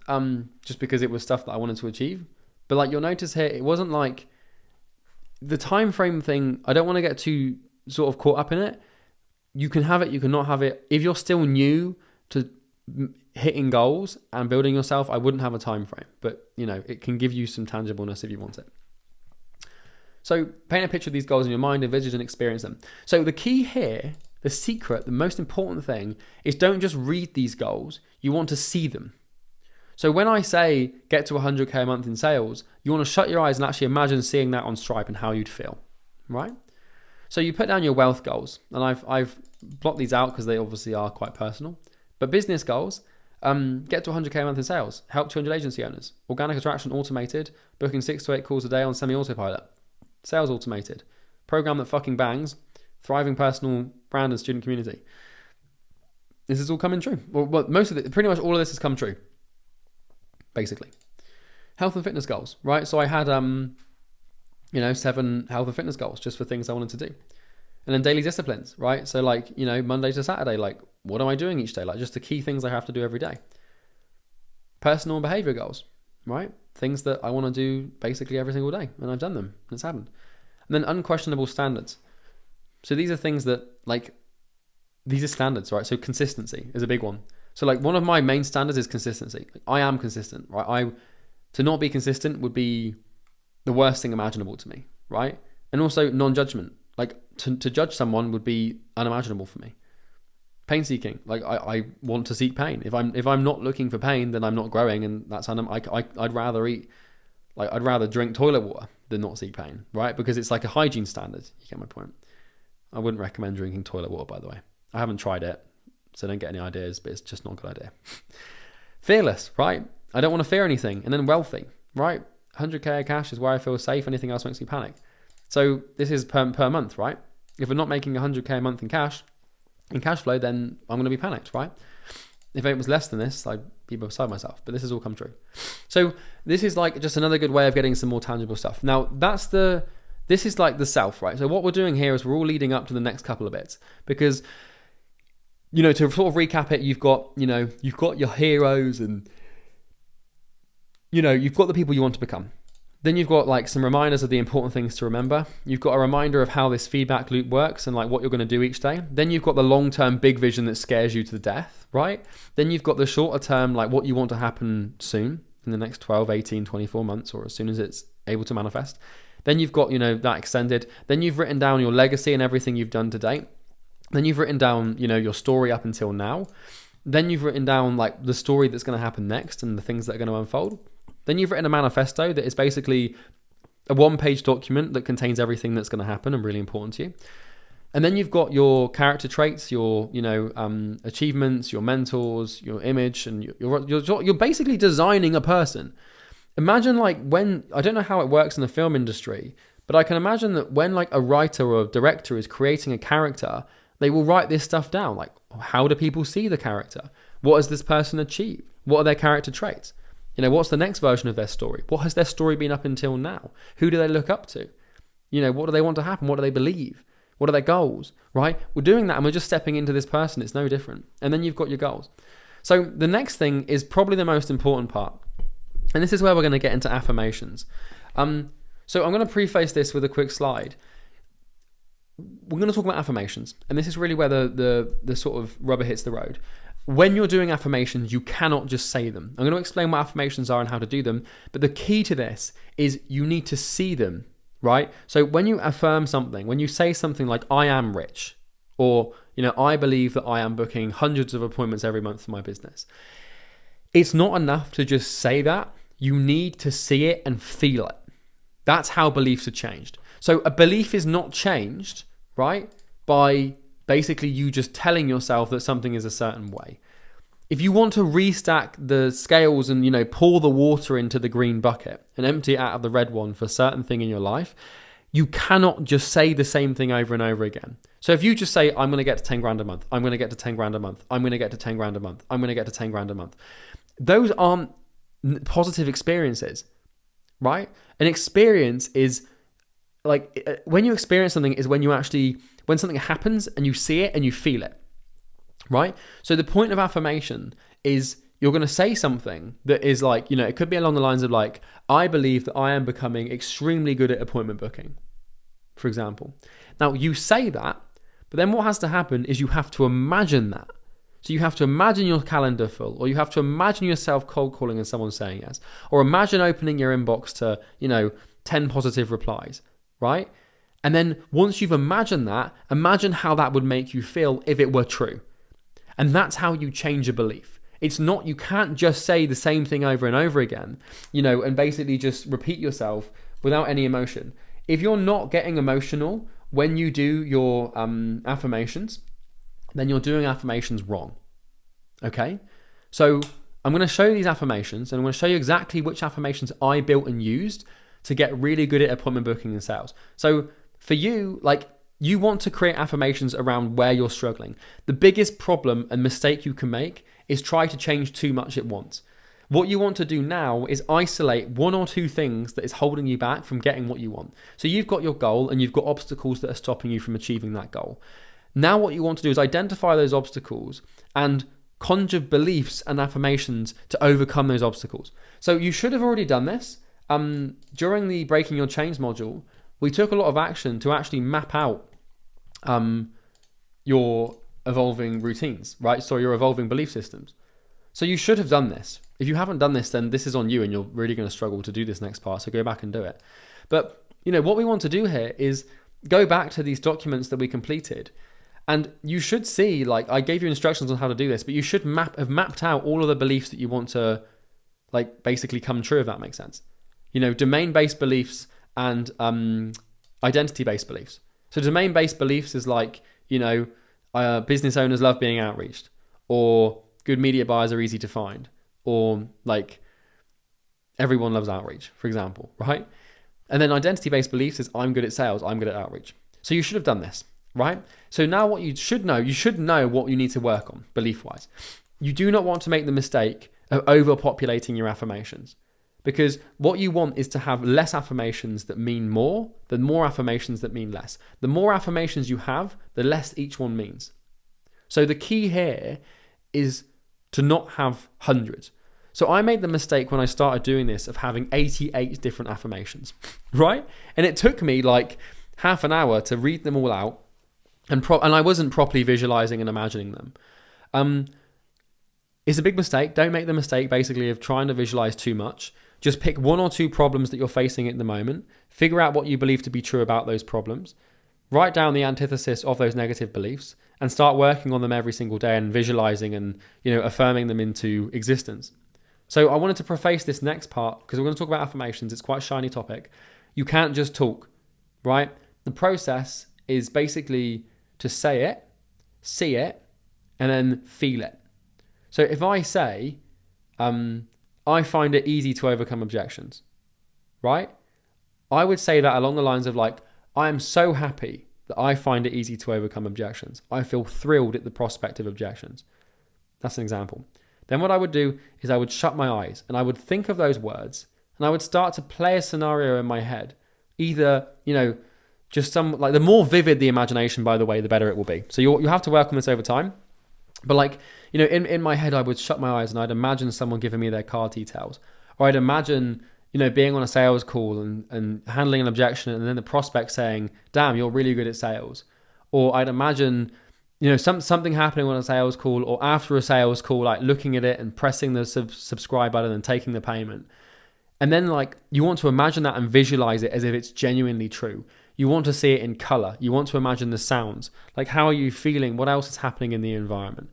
A: just because it was stuff that I wanted to achieve. But like you'll notice here, it wasn't like the time frame thing. I don't want to get too sort of caught up in it. You can have it, you can not have it. If you're still new to hitting goals and building yourself, I wouldn't have a time frame, but it can give you some tangibleness if you want it. So paint a picture of these goals in your mind, envision and experience them. So the key here, the secret, the most important thing is don't just read these goals. You want to see them. So when I say get to 100K a month in sales, you want to shut your eyes and actually imagine seeing that on Stripe and how you'd feel, right? So you put down your wealth goals, and I've blocked these out because they obviously are quite personal. But business goals, get to 100K a month in sales, help 200 agency owners, organic attraction automated, booking 6 to 8 calls a day on semi-autopilot, sales automated, program that fucking bangs, thriving personal brand and student community. This is all coming true. Well, pretty much all of this has come true, basically. Health and fitness goals, right? So I had 7 health and fitness goals just for things I wanted to do. And then daily disciplines, right? So like, Monday to Saturday, like what am I doing each day? Like just the key things I have to do every day. Personal and behavior goals, right? Things that I want to do basically every single day, and I've done them, and it's happened. And then unquestionable standards. So these are things that these are standards, right? So consistency is a big one. So like one of my main standards is consistency. Like, I am consistent, right? To not be consistent would be the worst thing imaginable to me, right? And also non-judgment. Like to judge someone would be unimaginable for me. Pain seeking, like I want to seek pain. If I'm not looking for pain, then I'm not growing, and that's I'd rather drink toilet water than not seek pain, right? Because it's like a hygiene standard. You get my point. I wouldn't recommend drinking toilet water, by the way. I haven't tried it, so don't get any ideas, but it's just not a good idea. Fearless, right? I don't want to fear anything. And then wealthy, right? 100K cash is where I feel safe. Anything else makes me panic. So this is per month, right? If we're not making 100K a month in cash flow, then I'm going to be panicked, right? If it was less than this, I'd be beside myself. But this has all come true. So this is like just another good way of getting some more tangible stuff. Now this is like the self, right? So what we're doing here is we're all leading up to the next couple of bits, because to sort of recap it, you've got your heroes, and you've got the people you want to become. Then you've got like some reminders of the important things to remember. You've got a reminder of how this feedback loop works and like what you're going to do each day. Then you've got the long-term big vision that scares you to death, right? Then you've got the shorter term, like what you want to happen soon in the next 12, 18, 24 months, or as soon as it's able to manifest. Then you've got, that extended. Then you've written down your legacy and everything you've done to date. Then you've written down, your story up until now. Then you've written down like the story that's going to happen next and the things that are going to unfold. Then you've written a manifesto that is basically a 1-page document that contains everything that's going to happen and really important to you. And then you've got your character traits, your achievements, your mentors, your image, and you're basically designing a person. Imagine like I don't know how it works in the film industry, but I can imagine that when like a writer or a director is creating a character, they will write this stuff down. Like, how do people see the character? What has this person achieved? What are their character traits? What's the next version of their story? What has their story been up until now? Who do they look up to? What do they want to happen? What do they believe? What are their goals, right? We're doing that and we're just stepping into this person. It's no different. And then you've got your goals. So the next thing is probably the most important part. And this is where we're going to get into affirmations. So I'm going to preface this with a quick slide. We're going to talk about affirmations. And this is really where the sort of rubber hits the road. When you're doing affirmations, you cannot just say them. I'm going to explain what affirmations are and how to do them. But the key to this is you need to see them, right? So when you affirm something, when you say something like, I am rich, or, I believe that I am booking hundreds of appointments every month for my business. It's not enough to just say that. You need to see it and feel it. That's how beliefs are changed. So a belief is not changed, right, by basically you just telling yourself that something is a certain way. If you want to restack the scales and, pour the water into the green bucket and empty it out of the red one for a certain thing in your life, you cannot just say the same thing over and over again. So if you just say, I'm going to get to 10 grand a month, I'm going to get to 10 grand a month, I'm going to get to 10 grand a month, I'm going to get to 10 grand a month, those aren't positive experiences, right? An experience is like, when you experience something is when something happens and you see it and you feel it, right? So the point of affirmation is you're going to say something that is like, it could be along the lines of like, I believe that I am becoming extremely good at appointment booking, for example. Now you say that, but then what has to happen is you have to imagine that. So you have to imagine your calendar full, or you have to imagine yourself cold calling and someone saying yes, or imagine opening your inbox to, 10 positive replies, right? And then once you've imagined that, imagine how that would make you feel if it were true. And that's how you change a belief. It's not, you can't just say the same thing over and over again, and basically just repeat yourself without any emotion. If you're not getting emotional when you do your affirmations, then you're doing affirmations wrong. Okay? So I'm going to show you these affirmations, and I'm going to show you exactly which affirmations I built and used to get really good at appointment booking and sales. So for you, you want to create affirmations around where you're struggling. The biggest problem and mistake you can make is try to change too much at once. What you want to do now is isolate one or two things that is holding you back from getting what you want. So you've got your goal and you've got obstacles that are stopping you from achieving that goal. Now what you want to do is identify those obstacles and conjure beliefs and affirmations to overcome those obstacles. So you should have already done this. During the Breaking Your Chains module, we took a lot of action to actually map out your evolving routines, right? So your evolving belief systems. So you should have done this. If you haven't done this, then this is on you and you're really going to struggle to do this next part. So go back and do it. But, what we want to do here is go back to these documents that we completed. And you should see, I gave you instructions on how to do this, but you should have mapped out all of the beliefs that you want to, basically come true, if that makes sense. Domain-based beliefs and identity-based beliefs. So domain-based beliefs is business owners love being outreached, or good media buyers are easy to find, or everyone loves outreach, for example, right? And then identity-based beliefs is I'm good at sales, I'm good at outreach. So you should have done this, right? So now what you should know what you need to work on belief-wise. You do not want to make the mistake of overpopulating your affirmations, because what you want is to have less affirmations that mean more than more affirmations that mean less. The more affirmations you have, the less each one means. So the key here is to not have hundreds. So I made the mistake when I started doing this of having 88 different affirmations, right? And it took me half an hour to read them all out, and I wasn't properly visualizing and imagining them. It's a big mistake. Don't make the mistake basically of trying to visualize too much. Just pick one or two problems that you're facing at the moment. Figure out what you believe to be true about those problems. Write down the antithesis of those negative beliefs and start working on them every single day and visualizing and, affirming them into existence. So I wanted to preface this next part because we're going to talk about affirmations. It's quite a shiny topic. You can't just talk, right? The process is basically to say it, see it, and then feel it. So if I say, I find it easy to overcome objections, right? I would say that along the lines of I am so happy that I find it easy to overcome objections. I feel thrilled at the prospect of objections. That's an example. Then what I would do is I would shut my eyes and I would think of those words and I would start to play a scenario in my head. Either, just the more vivid the imagination, by the way, the better it will be. So you'll have to work on this over time. But in my head, I would shut my eyes and I'd imagine someone giving me their card details. Or I'd imagine, being on a sales call and handling an objection and then the prospect saying, damn, you're really good at sales. Or I'd imagine, something happening on a sales call or after a sales call, looking at it and pressing the subscribe button and taking the payment. And then you want to imagine that and visualize it as if it's genuinely true. You want to see it in color. You want to imagine the sounds. How are you feeling? What else is happening in the environment?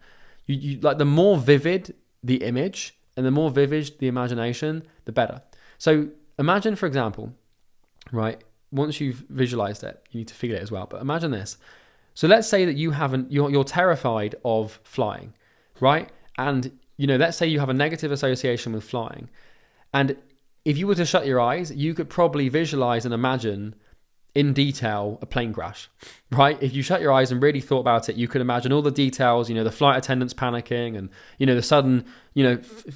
A: You the more vivid the image and the more vivid the imagination, the better. So imagine, for example, right? Once you've visualized it, you need to feel it as well. But imagine this. So let's say that you're terrified of flying, right? And let's say you have a negative association with flying. And if you were to shut your eyes, you could probably visualize and imagine in detail a plane crash, right? If you shut your eyes and really thought about it, you could imagine all the details, the flight attendants panicking and, the sudden,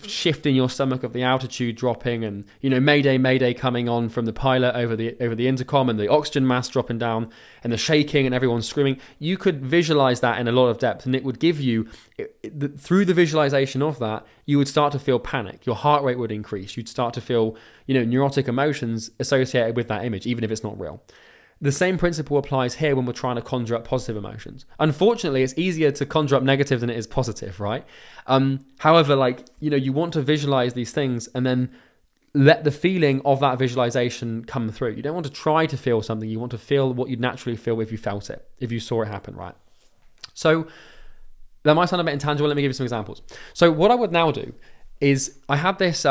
A: shift in your stomach of the altitude dropping and, mayday, mayday coming on from the pilot over the intercom and the oxygen mask dropping down and the shaking and everyone screaming. You could visualize that in a lot of depth, and it would give you, through the visualization of that, you would start to feel panic. Your heart rate would increase. You'd start to feel, neurotic emotions associated with that image, even if it's not real. The same principle applies here when we're trying to conjure up positive emotions. Unfortunately, it's easier to conjure up negative than it is positive, right? However, you want to visualize these things and then let the feeling of that visualization come through. You don't want to try to feel something. You want to feel what you'd naturally feel if you felt it, if you saw it happen, right? So that might sound a bit intangible. Let me give you some examples. So what I would now do is I had this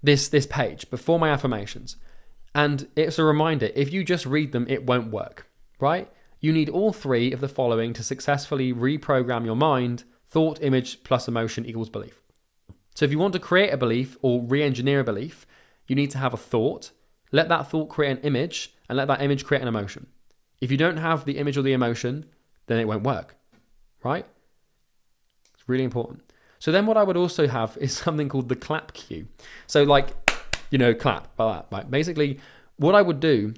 A: this page before my affirmations. And it's a reminder, if you just read them, it won't work, right? You need all three of the following to successfully reprogram your mind. Thought, image, plus emotion equals belief. So if you want to create a belief or re-engineer a belief, you need to have a thought, let that thought create an image, and let that image create an emotion. If you don't have the image or the emotion, then it won't work, right? It's really important. So then what I would also have is something called the clap cue. So clap like that, right? Basically, what I would do,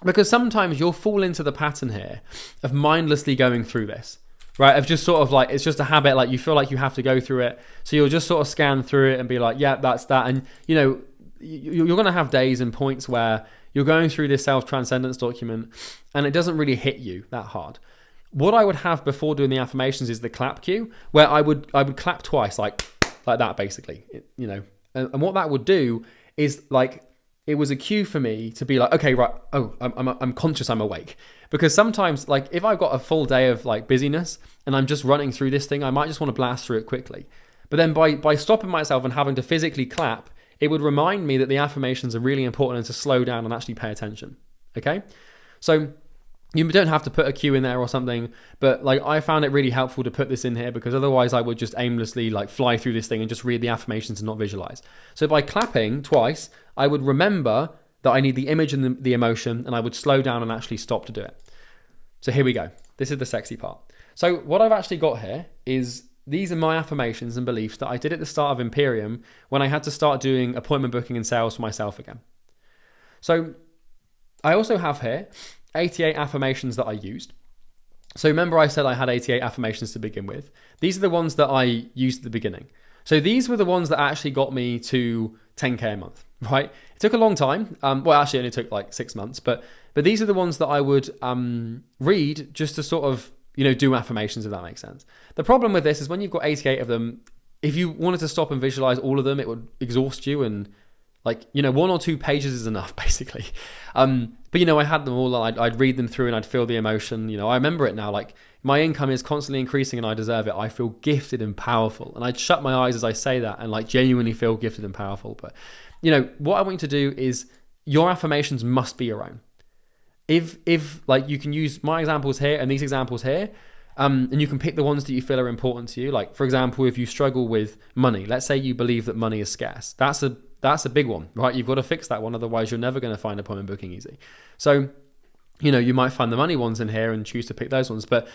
A: because sometimes you'll fall into the pattern here of mindlessly going through this, right? Of just sort of it's just a habit, you feel like you have to go through it. So you'll just sort of scan through it and be like, yeah, that's that. And, you're going to have days and points where you're going through this self-transcendence document and it doesn't really hit you that hard. What I would have before doing the affirmations is the clap cue, where I would clap twice, like that, basically, And what that would do is it was a cue for me to be like, okay, right, I'm conscious, I'm awake. Because sometimes if I've got a full day of busyness and I'm just running through this thing, I might just want to blast through it quickly. But then by stopping myself and having to physically clap, it would remind me that the affirmations are really important and to slow down and actually pay attention. Okay? So you don't have to put a cue in there or something, but I found it really helpful to put this in here because otherwise I would just aimlessly fly through this thing and just read the affirmations and not visualize. So by clapping twice, I would remember that I need the image and the emotion, and I would slow down and actually stop to do it. So here we go. This is the sexy part. So what I've actually got here is these are my affirmations and beliefs that I did at the start of Imperium when I had to start doing appointment booking and sales for myself again. So I also have here 88 affirmations that I used. So remember I said I had 88 affirmations to begin with. These are the ones that I used at the beginning. So these were the ones that actually got me to 10K a month, right? It took a long time. Well, actually it only took 6 months, but these are the ones that I would read just to sort of, do affirmations, if that makes sense. The problem with this is when you've got 88 of them, if you wanted to stop and visualize all of them, it would exhaust you, and 1 or 2 pages is enough, basically. But I had them all. I'd read them through and I'd feel the emotion. I remember it now. My income is constantly increasing and I deserve it. I feel gifted and powerful. And I'd shut my eyes as I say that and genuinely feel gifted and powerful. But what I want you to do is your affirmations must be your own. If you can use my examples here and these examples here, and you can pick the ones that you feel are important to you. For example, if you struggle with money, let's say you believe that money is scarce. That's a big one, right? You've got to fix that one. Otherwise, you're never going to find appointment booking easy. So, you might find the money ones in here and choose to pick those ones. But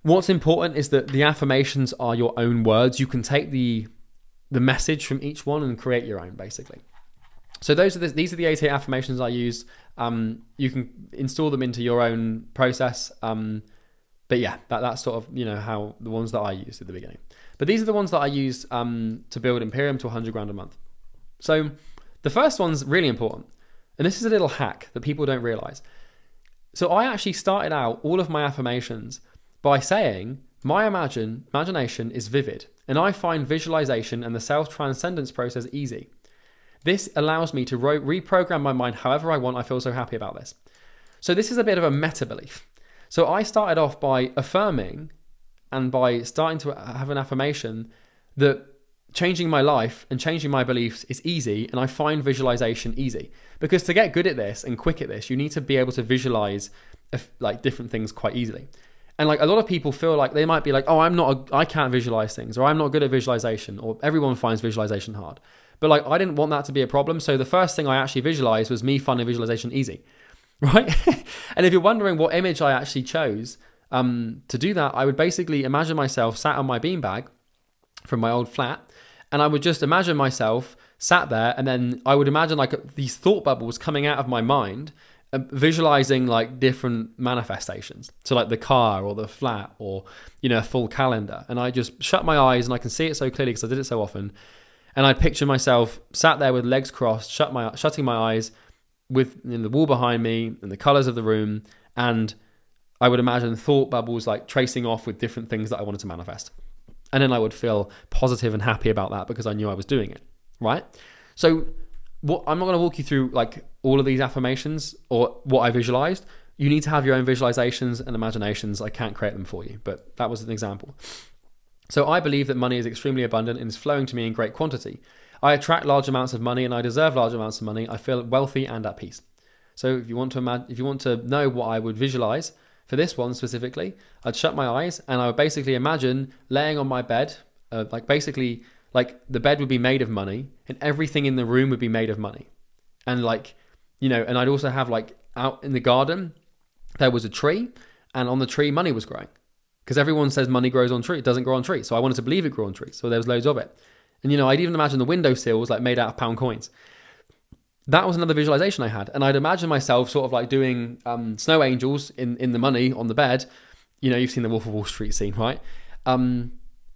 A: what's important is that the affirmations are your own words. You can take the message from each one and create your own, basically. So these are the 88 affirmations I used. You can install them into your own process. But yeah, that's sort of, how the ones that I used at the beginning. But these are the ones that I used to build Imperium to 100 grand a month. So the first one's really important. And this is a little hack that people don't realize. So I actually started out all of my affirmations by saying, my imagination is vivid, and I find visualization and the self-transcendence process easy. This allows me to reprogram my mind however I want. I feel so happy about this. So this is a bit of a meta belief. So I started off by affirming and by starting to have an affirmation that changing my life and changing my beliefs is easy, and I find visualization easy. Because to get good at this and quick at this, you need to be able to visualize different things quite easily. And a lot of people feel like they might be like, oh, I can't visualize things, or I'm not good at visualization, or everyone finds visualization hard. But I didn't want that to be a problem. So the first thing I actually visualized was me finding visualization easy. right? And if you're wondering what image I actually chose to do that, I would basically imagine myself sat on my beanbag from my old flat, and I would just imagine myself sat there, and then I would imagine like these thought bubbles coming out of my mind, visualizing like different manifestations. So like the car or the flat or, you know, a full calendar. And I just shut my eyes, and I can see it so clearly because I did it so often. And I picture myself sat there with legs crossed, shutting my eyes with, you know, the wall behind me and the colors of the room. And I would imagine thought bubbles like tracing off with different things that I wanted to manifest. And then I would feel positive and happy about that because I knew I was doing it, right? So I'm not going to walk you through like all of these affirmations or what I visualized. You need to have your own visualizations and imaginations. I can't create them for you, but that was an example. So I believe that money is extremely abundant and is flowing to me in great quantity. I attract large amounts of money and I deserve large amounts of money. I feel wealthy and at peace. So if you want to know what I would visualize for this one specifically, I'd shut my eyes and I would basically imagine laying on my bed, like the bed would be made of money and everything in the room would be made of money. And like, you know, and I'd also have like out in the garden, there was a tree, and on the tree money was growing. Because everyone says money grows on trees. It doesn't grow on trees. So I wanted to believe it grew on trees. So there was loads of it. And, you know, I'd even imagine the windowsill was like made out of pound coins. That was another visualization I had. And I'd imagine myself sort of like doing snow angels in the money on the bed. You know, you've seen the Wolf of Wall Street scene, right? And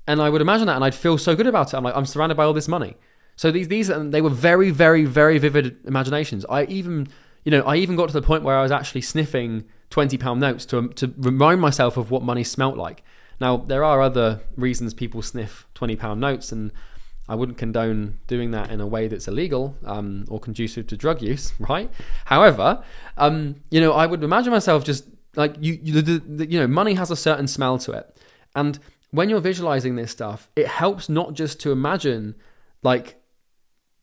A: I would imagine that and I'd feel so good about it. I'm like, I'm surrounded by all this money. So these they were very, very, very vivid imaginations. I even got to the point where I was actually sniffing £20 notes to remind myself of what money smelt like. Now, there are other reasons people sniff £20 notes, and I wouldn't condone doing that in a way that's illegal or conducive to drug use, right? However, you know, I would imagine myself just like, money has a certain smell to it. And when you're visualizing this stuff, it helps not just to imagine like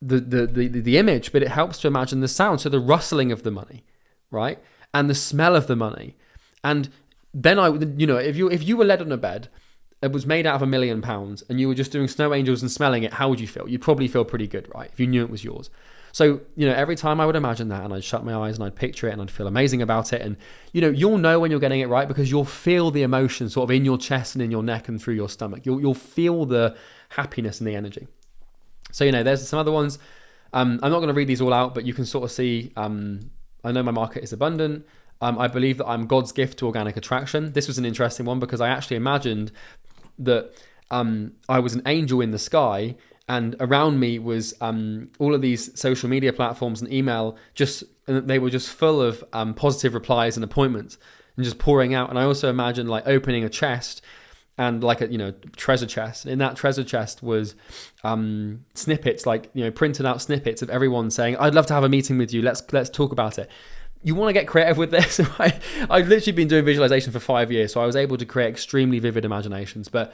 A: the image, but it helps to imagine the sound. So the rustling of the money, right? And the smell of the money. And then if you were led on a bed, it was made out of £1 million and you were just doing snow angels and smelling it, how would you feel? You'd probably feel pretty good, right? If you knew it was yours. So, you know, every time I would imagine that and I'd shut my eyes and I'd picture it and I'd feel amazing about it. And, you know, you'll know when you're getting it right because you'll feel the emotion sort of in your chest and in your neck and through your stomach. You'll feel the happiness and the energy. So, you know, there's some other ones. I'm not going to read these all out, but you can sort of see, I know my market is abundant. I believe that I'm God's gift to organic attraction. This was an interesting one because I actually imagined that I was an angel in the sky, and around me was all of these social media platforms and email, they were just full of positive replies and appointments and just pouring out. And I also imagined like opening a chest and like a treasure chest. And in that treasure chest was snippets, like, you know, printed out snippets of everyone saying, "I'd love to have a meeting with you. Let's talk about it." You want to get creative with this? I've literally been doing visualization for 5 years, so I was able to create extremely vivid imaginations. But,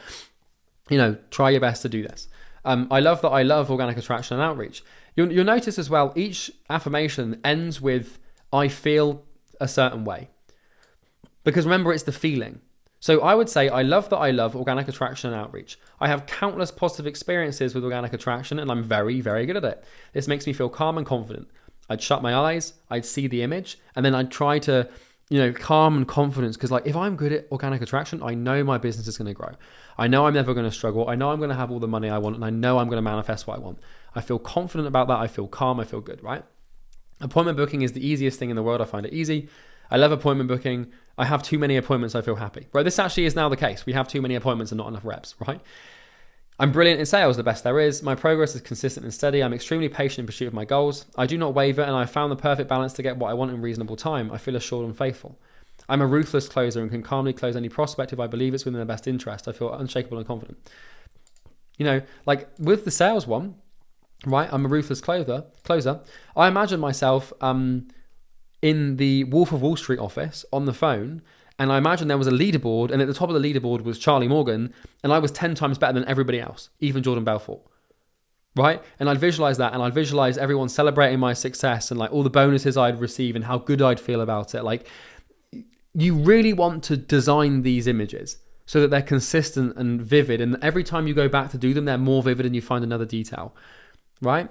A: you know, try your best to do this. I love organic attraction and outreach. You'll notice as well, each affirmation ends with, "I feel a certain way." Because remember, it's the feeling. So I would say, I love organic attraction and outreach. I have countless positive experiences with organic attraction and I'm very, very good at it. This makes me feel calm and confident. I'd shut my eyes, I'd see the image, and then I'd try to, calm and confidence. Because like, if I'm good at organic attraction, I know my business is going to grow. I know I'm never going to struggle. I know I'm going to have all the money I want, and I know I'm going to manifest what I want. I feel confident about that. I feel calm. I feel good, right? Appointment booking is the easiest thing in the world. I find it easy. I love appointment booking. I have too many appointments. I feel happy, right? This actually is now the case. We have too many appointments and not enough reps, right? I'm brilliant in sales, the best there is. My progress is consistent and steady. I'm extremely patient in pursuit of my goals. I do not waver, and I found the perfect balance to get what I want in reasonable time. I feel assured and faithful. I'm a ruthless closer and can calmly close any prospect if I believe it's within their best interest. I feel unshakable and confident. Like with the sales one, right? I'm a ruthless closer. I imagine myself in the Wolf of Wall Street office on the phone, and I imagine there was a leaderboard, and at the top of the leaderboard was Charlie Morgan, and I was 10 times better than everybody else, even Jordan Belfort, right? And I'd visualize that, and I'd visualize everyone celebrating my success and like all the bonuses I'd receive and how good I'd feel about it. Like, you really want to design these images so that they're consistent and vivid, and every time you go back to do them, they're more vivid and you find another detail, right?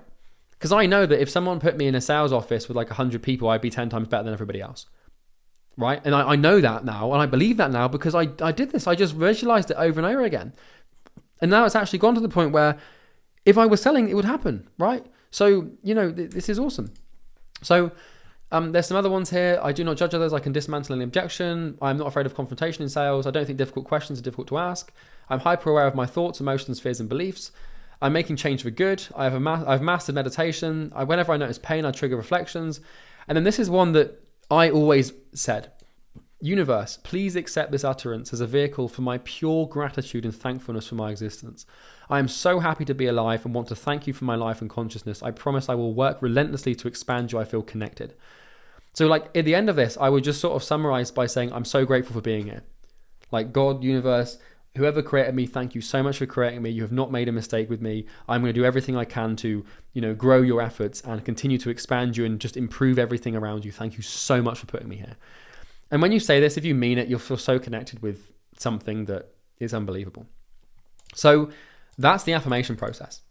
A: Because I know that if someone put me in a sales office with like 100 people, I'd be 10 times better than everybody else. Right? And I know that now, and I believe that now because I did this. I just visualized it over and over again. And now it's actually gone to the point where if I was selling, it would happen, right? So, this is awesome. So there's some other ones here. I do not judge others. I can dismantle an objection. I'm not afraid of confrontation in sales. I don't think difficult questions are difficult to ask. I'm hyper aware of my thoughts, emotions, fears, and beliefs. I'm making change for good. I've mastered meditation. Whenever I notice pain, I trigger reflections. And then this is one that I always said. Universe, please accept this utterance as a vehicle for my pure gratitude and thankfulness for my existence. I am so happy to be alive and want to thank you for my life and consciousness. I promise I will work relentlessly to expand you. I feel connected. So like at the end of this, I would just sort of summarize by saying, I'm so grateful for being here. Like God, universe, whoever created me, thank you so much for creating me. You have not made a mistake with me. I'm going to do everything I can to, grow your efforts and continue to expand you and just improve everything around you. Thank you so much for putting me here. And when you say this, if you mean it, you'll feel so connected with something that is unbelievable. So that's the affirmation process.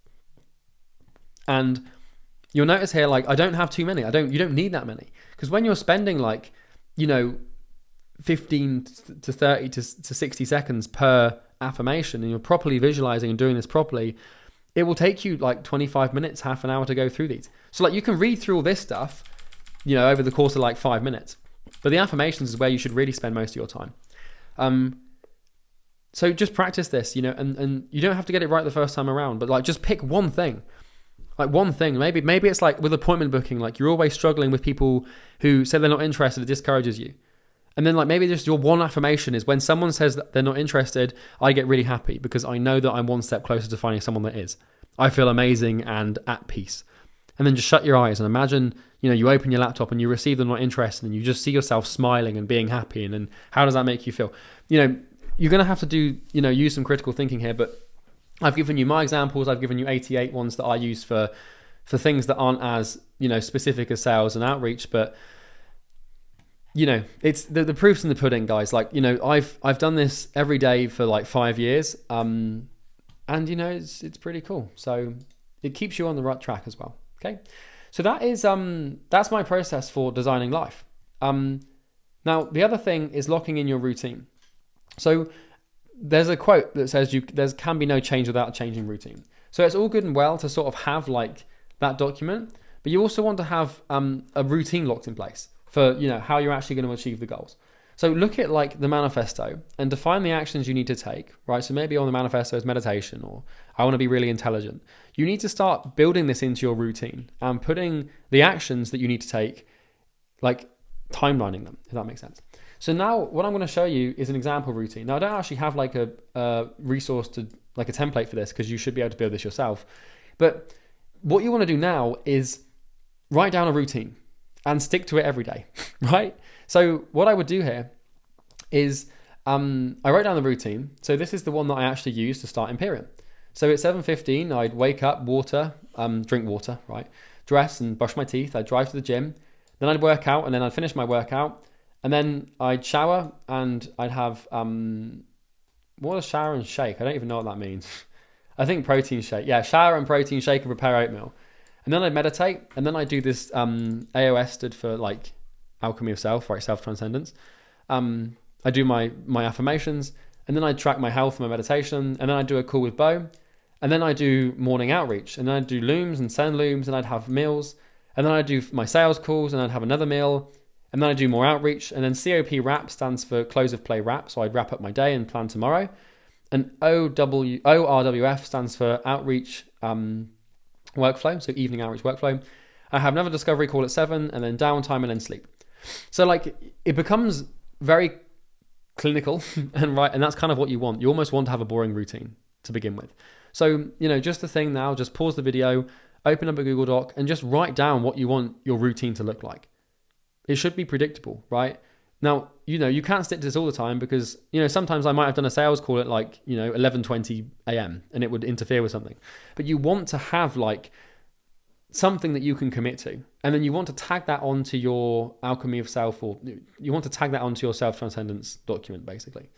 A: And you'll notice here, like, I don't have too many. You don't need that many. Because when you're spending 15 to 30 to 60 seconds per affirmation and you're properly visualizing and doing this properly, it will take you like 25 minutes, half an hour to go through these. So like you can read through all this stuff, over the course of like 5 minutes. But the affirmations is where you should really spend most of your time. So just practice this, and you don't have to get it right the first time around, but like just pick one thing. Like one thing. Maybe it's like with appointment booking, like you're always struggling with people who say they're not interested, it discourages you. And then like maybe just your one affirmation is when someone says that they're not interested, I get really happy because I know that I'm one step closer to finding someone that is. I feel amazing and at peace. And then just shut your eyes and imagine, you open your laptop and you receive the not interested and you just see yourself smiling and being happy. And then how does that make you feel? You're going to have to do, use some critical thinking here, but I've given you my examples. I've given you 88 ones that I use for things that aren't as, specific as sales and outreach, but it's the proof's in the pudding, guys. Like, I've done this every day for like 5 years. And it's pretty cool. So it keeps you on the right track as well. Okay. So that's my process for designing life. Now the other thing is locking in your routine. So there's a quote that says there can be no change without a changing routine. So it's all good and well to sort of have like that document, but you also want to have a routine locked in place for how you're actually going to achieve the goals. So look at like the manifesto and define the actions you need to take, right? So maybe on the manifesto is meditation, or I want to be really intelligent. You need to start building this into your routine and putting the actions that you need to take, like timelining them, if that makes sense. So now what I'm going to show you is an example routine. Now I don't actually have like a resource to like a template for this because you should be able to build this yourself. But what you want to do now is write down a routine and stick to it every day, right? So what I would do here is I wrote down the routine. So this is the one that I actually use to start Imperium. So at 7:15, I'd wake up, drink water, right? Dress and brush my teeth. I'd drive to the gym. Then I'd work out, and then I'd finish my workout. And then I'd shower, and I'd have, what is shower and shake? I don't even know what that means. I think protein shake. Yeah, shower and protein shake and prepare oatmeal. And then I'd meditate, and then I'd do this, AOS stood for like alchemy of self, right? Self-transcendence. I do my affirmations, and then I'd track my health and my meditation, and then I'd do a call with Bo, and then I do morning outreach, and then I'd do looms and send looms, and I'd have meals, and then I'd do my sales calls, and I'd have another meal, and then I do more outreach, and then COP wrap stands for close of play wrap, so I'd wrap up my day and plan tomorrow, and ORWF stands for outreach workflow, so evening outreach workflow. I have another discovery call at 7, and then downtime, and then sleep. So like it becomes very clinical and right, and that's kind of what you want. You almost want to have a boring routine to begin with. So just the thing now, just pause the video, open up a Google Doc, and just write down what you want your routine to look like. It should be predictable, right? Now, you can't stick to this all the time because, sometimes I might have done a sales call at like, 11:20 a.m. and it would interfere with something. But you want to have like something that you can commit to. And then you want to tag that onto your alchemy of self, or you want to tag that onto your self-transcendence document, basically.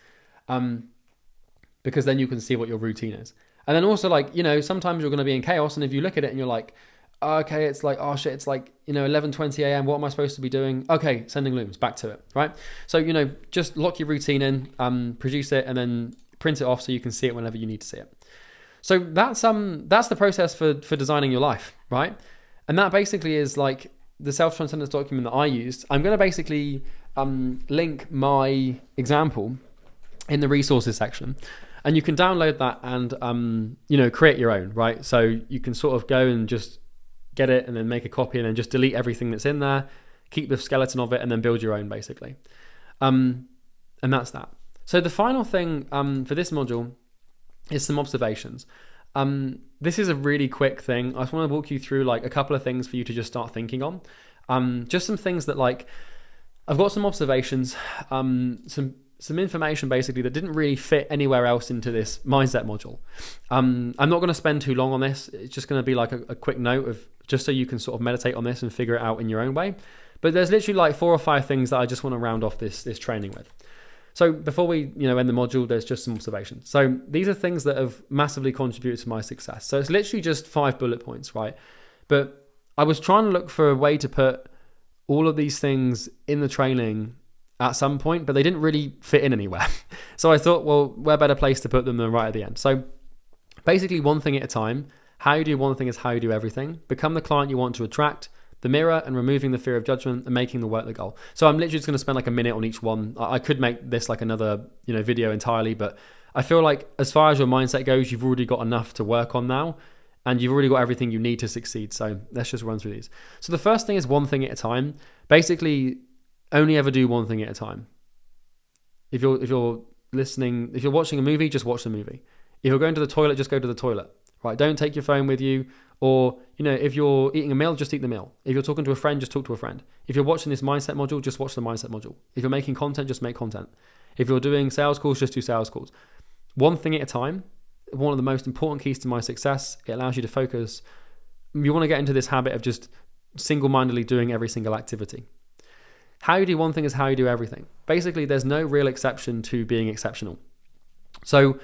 A: Because then you can see what your routine is. And then also like, sometimes you're going to be in chaos. And if you look at it and you're like, Okay, it's like, oh shit, it's like, 11:20 a.m. What am I supposed to be doing? Okay, sending looms, back to it, right? So, just lock your routine in, produce it, and then print it off so you can see it whenever you need to see it. So that's the process for designing your life, right? And that basically is like the self-transcendence document that I used. I'm going to basically link my example in the resources section, and you can download that and create your own, right? So you can sort of go and just get it and then make a copy and then just delete everything that's in there, keep the skeleton of it, and then build your own basically. And that's that. So the final thing for this module is some observations. This is a really quick thing. I just want to walk you through like a couple of things for you to just start thinking on. Just some things that like, I've got some observations, some information basically that didn't really fit anywhere else into this mindset module. I'm not going to spend too long on this. It's just going to be like a quick note of just so you can sort of meditate on this and figure it out in your own way. But there's literally like 4 or 5 things that I just want to round off this training with. So before we end the module, there's just some observations. So these are things that have massively contributed to my success. So it's literally just 5 bullet points, right? But I was trying to look for a way to put all of these things in the training at some point, but they didn't really fit in anywhere. So I thought, well, where better place to put them than right at the end? So basically, one thing at a time. How you do one thing is how you do everything. Become the client you want to attract. The mirror, and removing the fear of judgment, and making the work the goal. So I'm literally just going to spend like a minute on each one. I could make this like another video entirely, but I feel like as far as your mindset goes, you've already got enough to work on now, and you've already got everything you need to succeed. So let's just run through these. So the first thing is one thing at a time. Basically, only ever do one thing at a time. If you're watching a movie, just watch the movie. If you're going to the toilet, just go to the toilet. Right? Don't take your phone with you. Or, if you're eating a meal, just eat the meal. If you're talking to a friend, just talk to a friend. If you're watching this mindset module, just watch the mindset module. If you're making content, just make content. If you're doing sales calls, just do sales calls. One thing at a time. One of the most important keys to my success. It allows you to focus. You want to get into this habit of just single-mindedly doing every single activity. How you do one thing is how you do everything. Basically, there's no real exception to being exceptional. So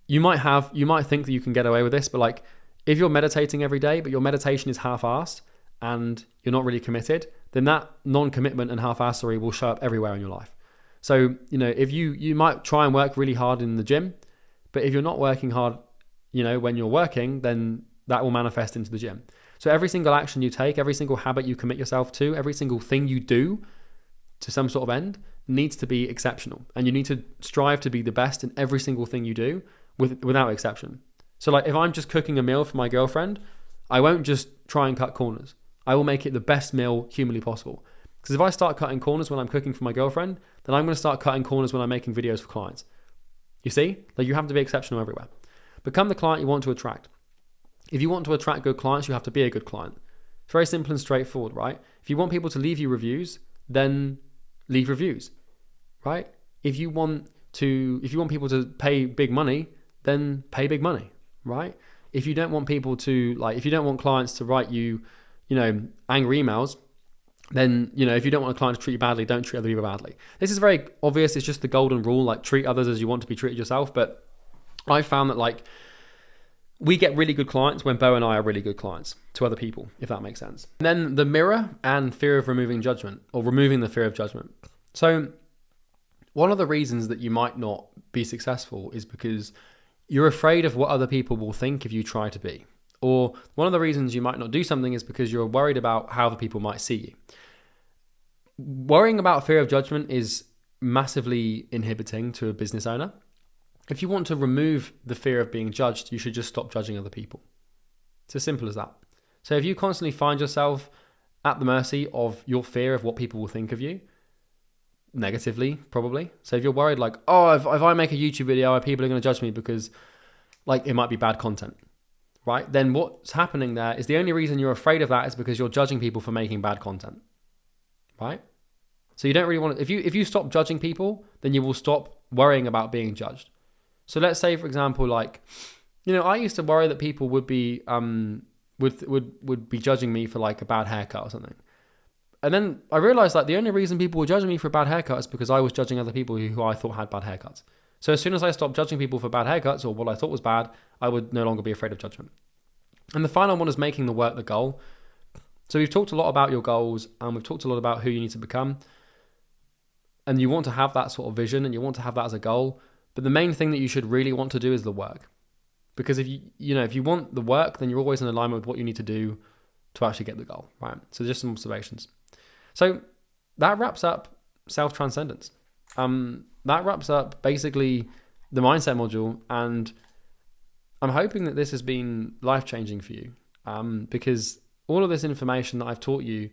A: you might think that you can get away with this, but like, if you're meditating every day, but your meditation is half-assed and you're not really committed, then that non-commitment and half-assery will show up everywhere in your life. So, if you might try and work really hard in the gym, but if you're not working hard, when you're working, then that will manifest into the gym. So every single action you take, every single habit you commit yourself to, every single thing you do to some sort of end needs to be exceptional. And you need to strive to be the best in every single thing you do without exception. So like if I'm just cooking a meal for my girlfriend, I won't just try and cut corners. I will make it the best meal humanly possible. Because if I start cutting corners when I'm cooking for my girlfriend, then I'm going to start cutting corners when I'm making videos for clients. You see? Like you have to be exceptional everywhere. Become the client you want to attract. If you want to attract good clients, you have to be a good client. It's very simple and straightforward, right? If you want people to leave you reviews, then leave reviews, right? If you want people to pay big money, then pay big money, right? If you don't want people to if you don't want clients to write you, angry emails, then, if you don't want a client to treat you badly, don't treat other people badly. This is very obvious. It's just the golden rule, like treat others as you want to be treated yourself. But I found that we get really good clients when Bo and I are really good clients to other people, if that makes sense. And then the mirror and fear of removing judgment, or removing the fear of judgment. So one of the reasons that you might not be successful is because you're afraid of what other people will think if you try to be. Or one of the reasons you might not do something is because you're worried about how the people might see you. Worrying about fear of judgment is massively inhibiting to a business owner. If you want to remove the fear of being judged, you should just stop judging other people. It's as simple as that. So if you constantly find yourself at the mercy of your fear of what people will think of you, negatively, probably. So if you're worried if I make a YouTube video, people are going to judge me because it might be bad content, right? Then what's happening there is the only reason you're afraid of that is because you're judging people for making bad content, right? So you don't really want to, if you stop judging people, then you will stop worrying about being judged. So let's say, for example, I used to worry that people would be would be judging me for a bad haircut or something. And then I realized the only reason people were judging me for a bad haircut is because I was judging other people who I thought had bad haircuts. So as soon as I stopped judging people for bad haircuts or what I thought was bad, I would no longer be afraid of judgment. And the final one is making the work the goal. So we've talked a lot about your goals, and we've talked a lot about who you need to become. And you want to have that sort of vision, and you want to have that as a goal. But the main thing that you should really want to do is the work. Because if you want the work, then you're always in alignment with what you need to do to actually get the goal, right? So just some observations. So that wraps up self-transcendence. That wraps up basically the mindset module, and I'm hoping that this has been life-changing for you, because all of this information that I've taught you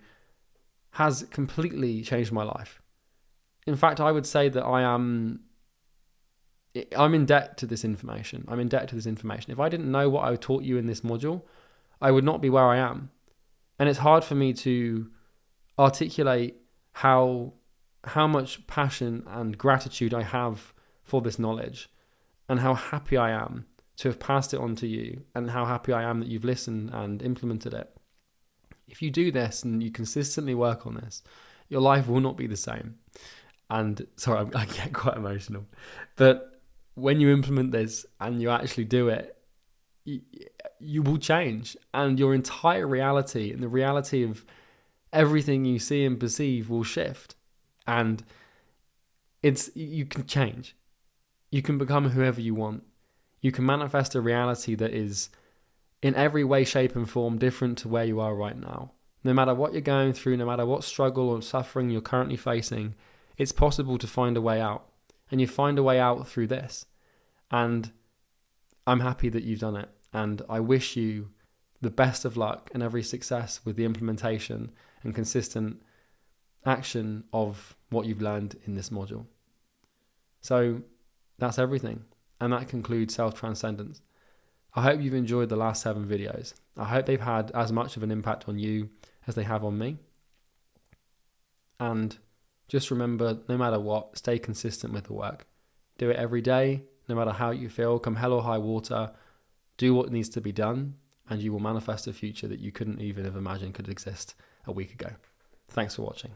A: has completely changed my life. In fact, I would say that I'm in debt to this information. I'm in debt to this information. If I didn't know what I taught you in this module, I would not be where I am. And it's hard for me to articulate how much passion and gratitude I have for this knowledge, and how happy I am to have passed it on to you, and how happy I am that you've listened and implemented it. If you do this and you consistently work on this, your life will not be the same. And sorry, I get quite emotional. But when you implement this and you actually do it, you will change, and your entire reality and the reality of everything you see and perceive will shift. And you can change. You can become whoever you want. You can manifest a reality that is in every way, shape and form different to where you are right now. No matter what you're going through, no matter what struggle or suffering you're currently facing, it's possible to find a way out. And you find a way out through this. And I'm happy that you've done it. And I wish you the best of luck and every success with the implementation and consistent action of what you've learned in this module. So that's everything. And that concludes self-transcendence. I hope you've enjoyed the last 7 videos. I hope they've had as much of an impact on you as they have on me. And just remember, no matter what, stay consistent with the work. Do it every day, no matter how you feel, come hell or high water, do what needs to be done, and you will manifest a future that you couldn't even have imagined could exist a week ago. Thanks for watching.